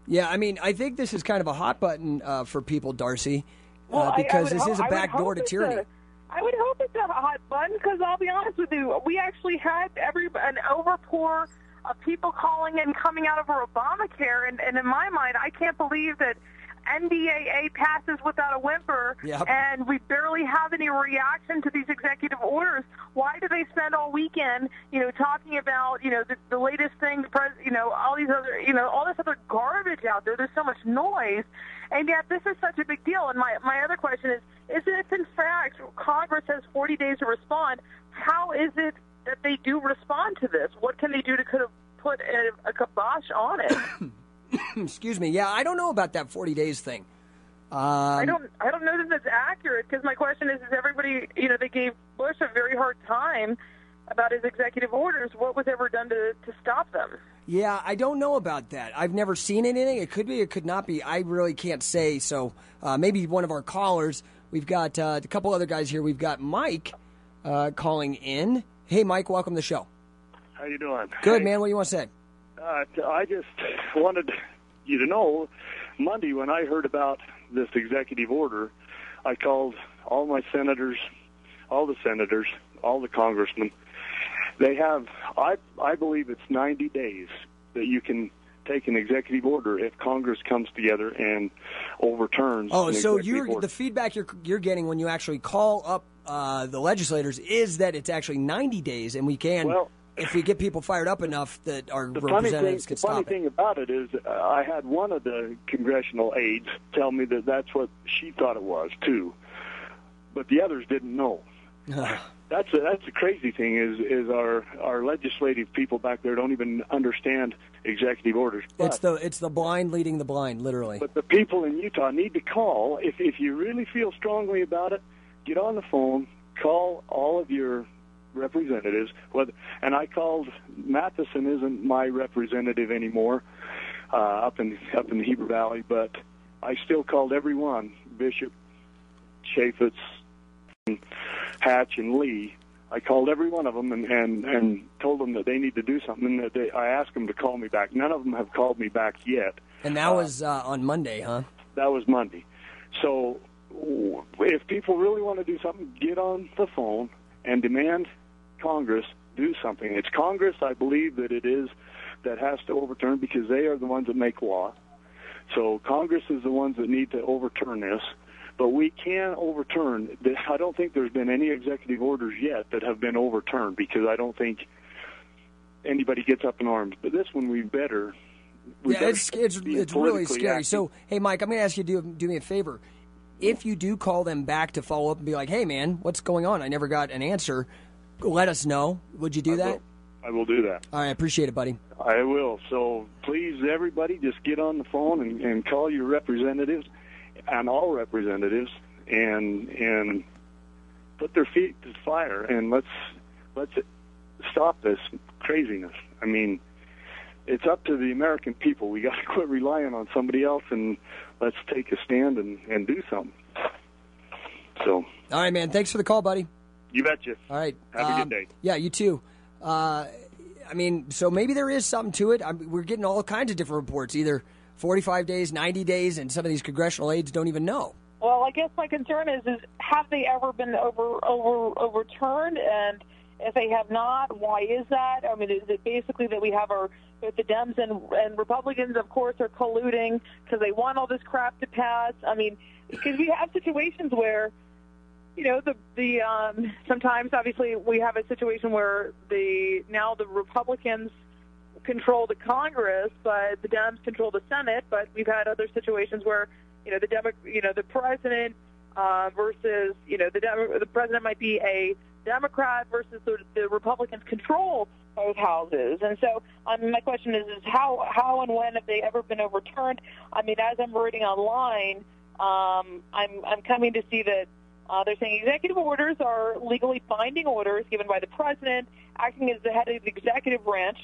Yeah, I mean, I think this is kind of a hot button for people, Darcy, Well, because this is a backdoor to tyranny. I would hope it's a hot button, because I'll be honest with you, we actually had an overpour of people calling and coming out of our Obamacare, and in my mind, I can't believe that NDAA passes without a whimper, and we barely have any reaction to these executive orders. Why do they spend all weekend, talking about, the latest thing, all these other, all this other garbage out there? There's so much noise, and yet this is such a big deal. And my other question is if in fact Congress has 40 days to respond, how is it that they do respond to this? What can they do to kind of put a kibosh on it? Excuse me. Yeah, I don't know about that 40 days thing. I don't know that that's accurate, because my question is everybody, they gave Bush a very hard time about his executive orders. What was ever done to stop them? Yeah, I don't know about that. I've never seen anything. It could be, it could not be. I really can't say. So maybe one of our callers. We've got a couple other guys here. We've got Mike calling in. Hey, Mike, welcome to the show. How you doing? Good, man. What do you want to say? I just wanted you to know, Monday when I heard about this executive order, I called all my senators, all the congressmen. They have, I believe it's 90 days that you can take an executive order if Congress comes together and overturns. Oh, so the feedback you're getting when you actually call up the legislators is that it's actually 90 days, and we can. Well, if we get people fired up enough that our representatives can stop it. The funny thing about it is I had one of the congressional aides tell me that that's what she thought it was, too. But the others didn't know. That's the crazy thing is our legislative people back there don't even understand executive orders. But it's the blind leading the blind, literally. But the people in Utah need to call. If you really feel strongly about it, get on the phone, call all of your representatives. And I called. Matheson isn't my representative anymore up in the Heber Valley, but I still called everyone: Bishop, Chaffetz, Hatch, and Lee. I called every one of them and told them that they need to do something. That I asked them to call me back. None of them have called me back yet. And that was on Monday, huh? That was Monday. So if people really want to do something, get on the phone and demand Congress do something. It's Congress, I believe, that it is that has to overturn, because they are the ones that make law. So Congress is the ones that need to overturn this. But we can overturn. I don't think there's been any executive orders yet that have been overturned, because I don't think anybody gets up in arms. But this one, we better. It's really scary. Active. So, hey, Mike, I'm going to ask you to do me a favor. If you do call them back to follow up and be like, hey, man, what's going on? I never got an answer. Let us know. Would you do that? I will do that. All right, I appreciate it, buddy. I will. So please, everybody, just get on the phone and call your representatives and all representatives and put their feet to the fire, and let's stop this craziness. I mean, it's up to the American people. We got to quit relying on somebody else, and let's take a stand and do something. So. All right, man. Thanks for the call, buddy. You betcha. All right. Have a good day. Yeah, you too. I mean, so maybe there is something to it. We're getting all kinds of different reports, either 45 days, 90 days, and some of these congressional aides don't even know. Well, I guess my concern is have they ever been overturned? And if they have not, why is that? I mean, is it basically that we have both the Dems and Republicans, of course, are colluding because they want all this crap to pass? I mean, because we have situations where, sometimes obviously we have a situation where now the Republicans control the Congress, but the Dems control the Senate. But we've had other situations where, the president versus, the president might be a Democrat versus the Republicans control both houses. And so my question is how and when have they ever been overturned? I mean, as I'm reading online, I'm coming to see that they're saying executive orders are legally binding orders given by the president, acting as the head of the executive branch,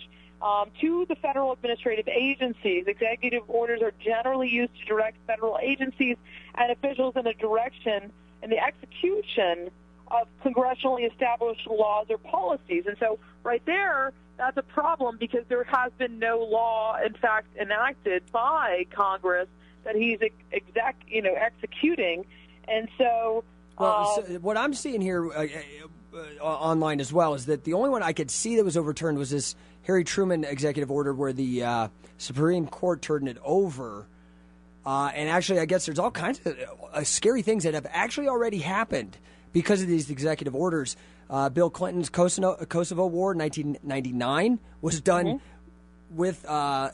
to the federal administrative agencies. Executive orders are generally used to direct federal agencies and officials in the execution of congressionally established laws or policies. And so right there, that's a problem because there has been no law, in fact, enacted by Congress that he's executing. And so... so what I'm seeing here online as well is that the only one I could see that was overturned was this Harry Truman executive order where the Supreme Court turned it over. And actually, I guess there's all kinds of scary things that have actually already happened because of these executive orders. Bill Clinton's Kosovo War in 1999 was done with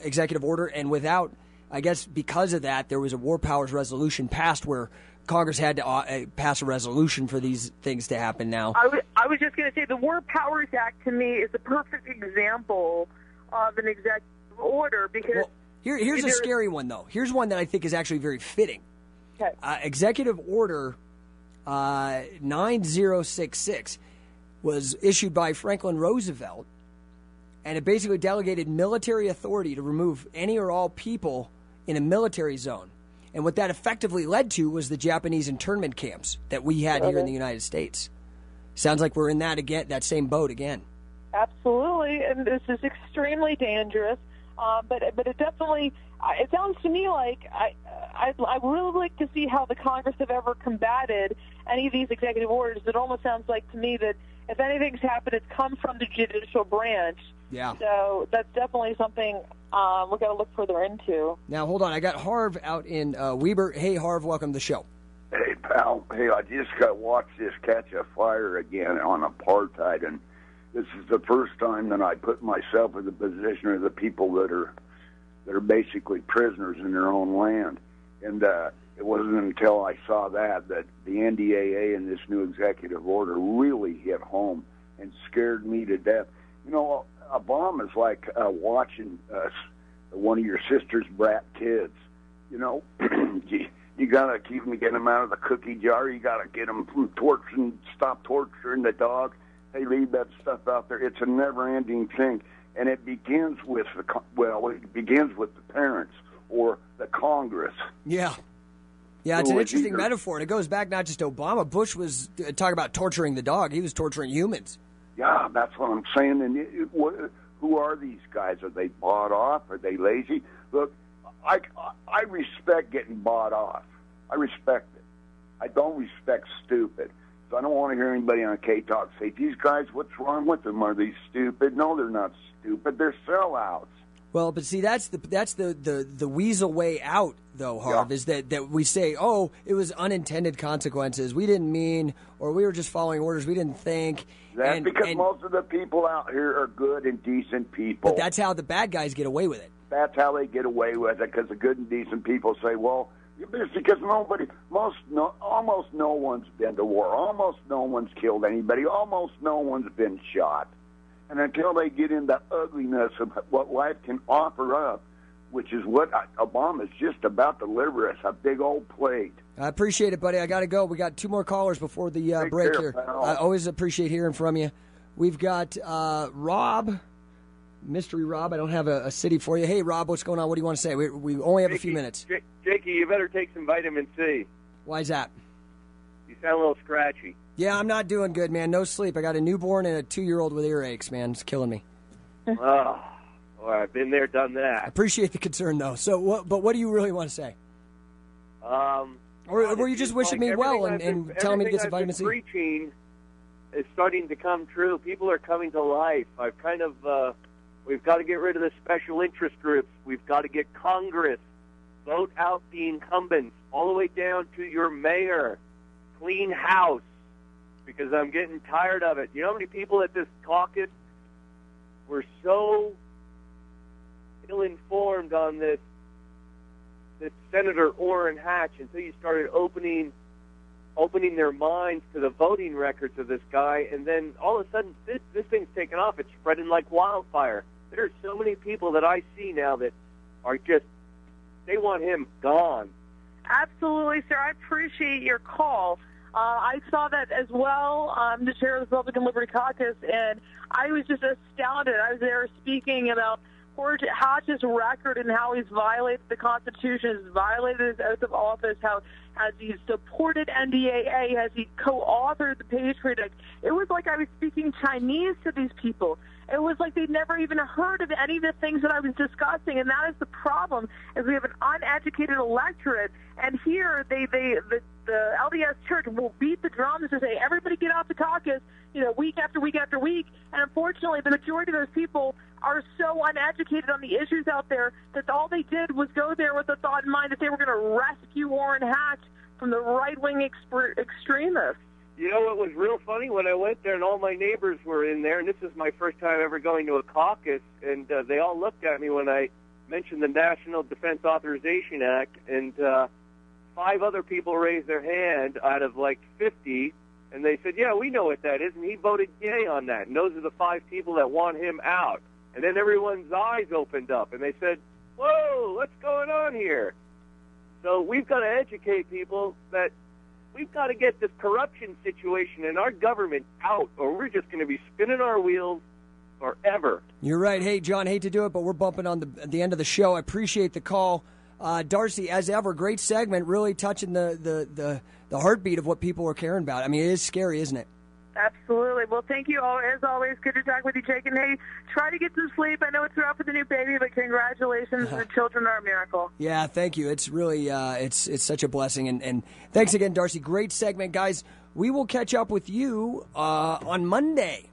executive order, and without, I guess because of that, there was a war powers resolution passed where Congress had to pass a resolution for these things to happen now. I was just going to say the War Powers Act to me is a perfect example of an executive order because... Here's a scary one, though. Here's one that I think is actually very fitting. Okay. Executive Order 9066 was issued by Franklin Roosevelt, and it basically delegated military authority to remove any or all people in a military zone. And what that effectively led to was the Japanese internment camps that we had here in the United States. Sounds like we're in that same boat again. Absolutely, and this is extremely dangerous. But it definitely, it sounds to me like I'd really like to see how the Congress have ever combated any of these executive orders. It almost sounds like to me that if anything's happened, it's come from the judicial branch. Yeah. So that's definitely something we've got to look further into. Now, hold on. I got Harv out in Weber. Hey, Harv, welcome to the show. Hey, pal. Hey, I just got to watch this catch a fire again on apartheid, and this is the first time that I put myself in the position of the people that are basically prisoners in their own land. And it wasn't until I saw that the NDAA and this new executive order really hit home and scared me to death. You know, Obama's like watching one of your sister's brat kids. You know, you got to keep them, get them out of the cookie jar. You got to get them from stop torturing the dog. They leave that stuff out there. It's a never-ending thing, and it begins with the parents or the Congress. Yeah, it's an interesting metaphor, and it goes back not just to Obama. Bush was talking about torturing the dog. He was torturing humans. Yeah, that's what I'm saying. And who are these guys? Are they bought off? Are they lazy? Look, I respect getting bought off. I respect it. I don't respect stupid. So I don't want to hear anybody on K-Talk say, these guys, what's wrong with them? Are they stupid? No, they're not stupid. They're sellouts. Well, but see, that's the weasel way out, though, Harv, is that we say, oh, it was unintended consequences. We didn't mean, or we were just following orders. We didn't think. That's because most of the people out here are good and decent people. But that's how the bad guys get away with it. That's how they get away with it, because the good and decent people say, well, it's because almost no one's been to war. Almost no one's killed anybody. Almost no one's been shot. And until they get in the ugliness of what life can offer up, which is what Obama's just about to deliver us, a big old plate. I appreciate it, buddy. I got to go. We got two more callers before the break here. Pal. I always appreciate hearing from you. We've got Rob, Mystery Rob. I don't have a city for you. Hey, Rob, what's going on? What do you want to say? We only have a few minutes. Jakey, you better take some vitamin C. Why is that? You sound a little scratchy. Yeah, I'm not doing good, man. No sleep. I got a newborn and a 2-year-old with earaches, man. It's killing me. Oh, boy, I've been there, done that. I appreciate the concern, though. So, what do you really want to say? Or were you just wishing me well and telling me to get some vitamin C? Preaching is starting to come true. People are coming to life. I've kind of, we've got to get rid of the special interest groups. We've got to get Congress. Vote out the incumbents all the way down to your mayor. Clean house. Because I'm getting tired of it. You know how many people at this caucus were so ill-informed on this Senator Orrin Hatch until you started opening opening their minds to the voting records of this guy, and then all of a sudden this thing's taken off. It's spreading like wildfire. There are so many people that I see now that are just, they want him gone. Absolutely, sir. I appreciate your call. I saw that as well, the chair of the Republican Liberty Caucus, and I was just astounded. I was there speaking about Hatch's record and how he's violated the Constitution, has violated his oath of office, how has he supported NDAA, has he co-authored the Patriot Act. It was like I was speaking Chinese to these people. It was like they'd never even heard of any of the things that I was discussing, and that is the problem, is we have an uneducated electorate, and here the LDS Church will beat the drums to say, everybody get off the caucus, week after week after week, and unfortunately the majority of those people are so uneducated on the issues out there that all they did was go there with the thought in mind that they were going to rescue Orrin Hatch from the right-wing extremists. You know what was real funny? When I went there and all my neighbors were in there, and this is my first time ever going to a caucus, and they all looked at me when I mentioned the National Defense Authorization Act, and 5 other people raised their hand out of like 50, and they said, yeah, we know what that is, and he voted yay on that, and those are the 5 people that want him out. And then everyone's eyes opened up, and they said, whoa, what's going on here? So we've got to educate people that we've got to get this corruption situation in our government out, or we're just going to be spinning our wheels forever. You're right. Hey, John, hate to do it, but we're bumping on the end of the show. I appreciate the call. Darcy, as ever, great segment, really touching the heartbeat of what people are caring about. I mean, it is scary, isn't it? Absolutely. Well, thank you all. As always, good to talk with you, Jake. And, hey, try to get some sleep. I know it's rough with the new baby, but congratulations. The children are a miracle. Yeah, thank you. It's really it's such a blessing. And thanks again, Darcy. Great segment, guys. We will catch up with you on Monday.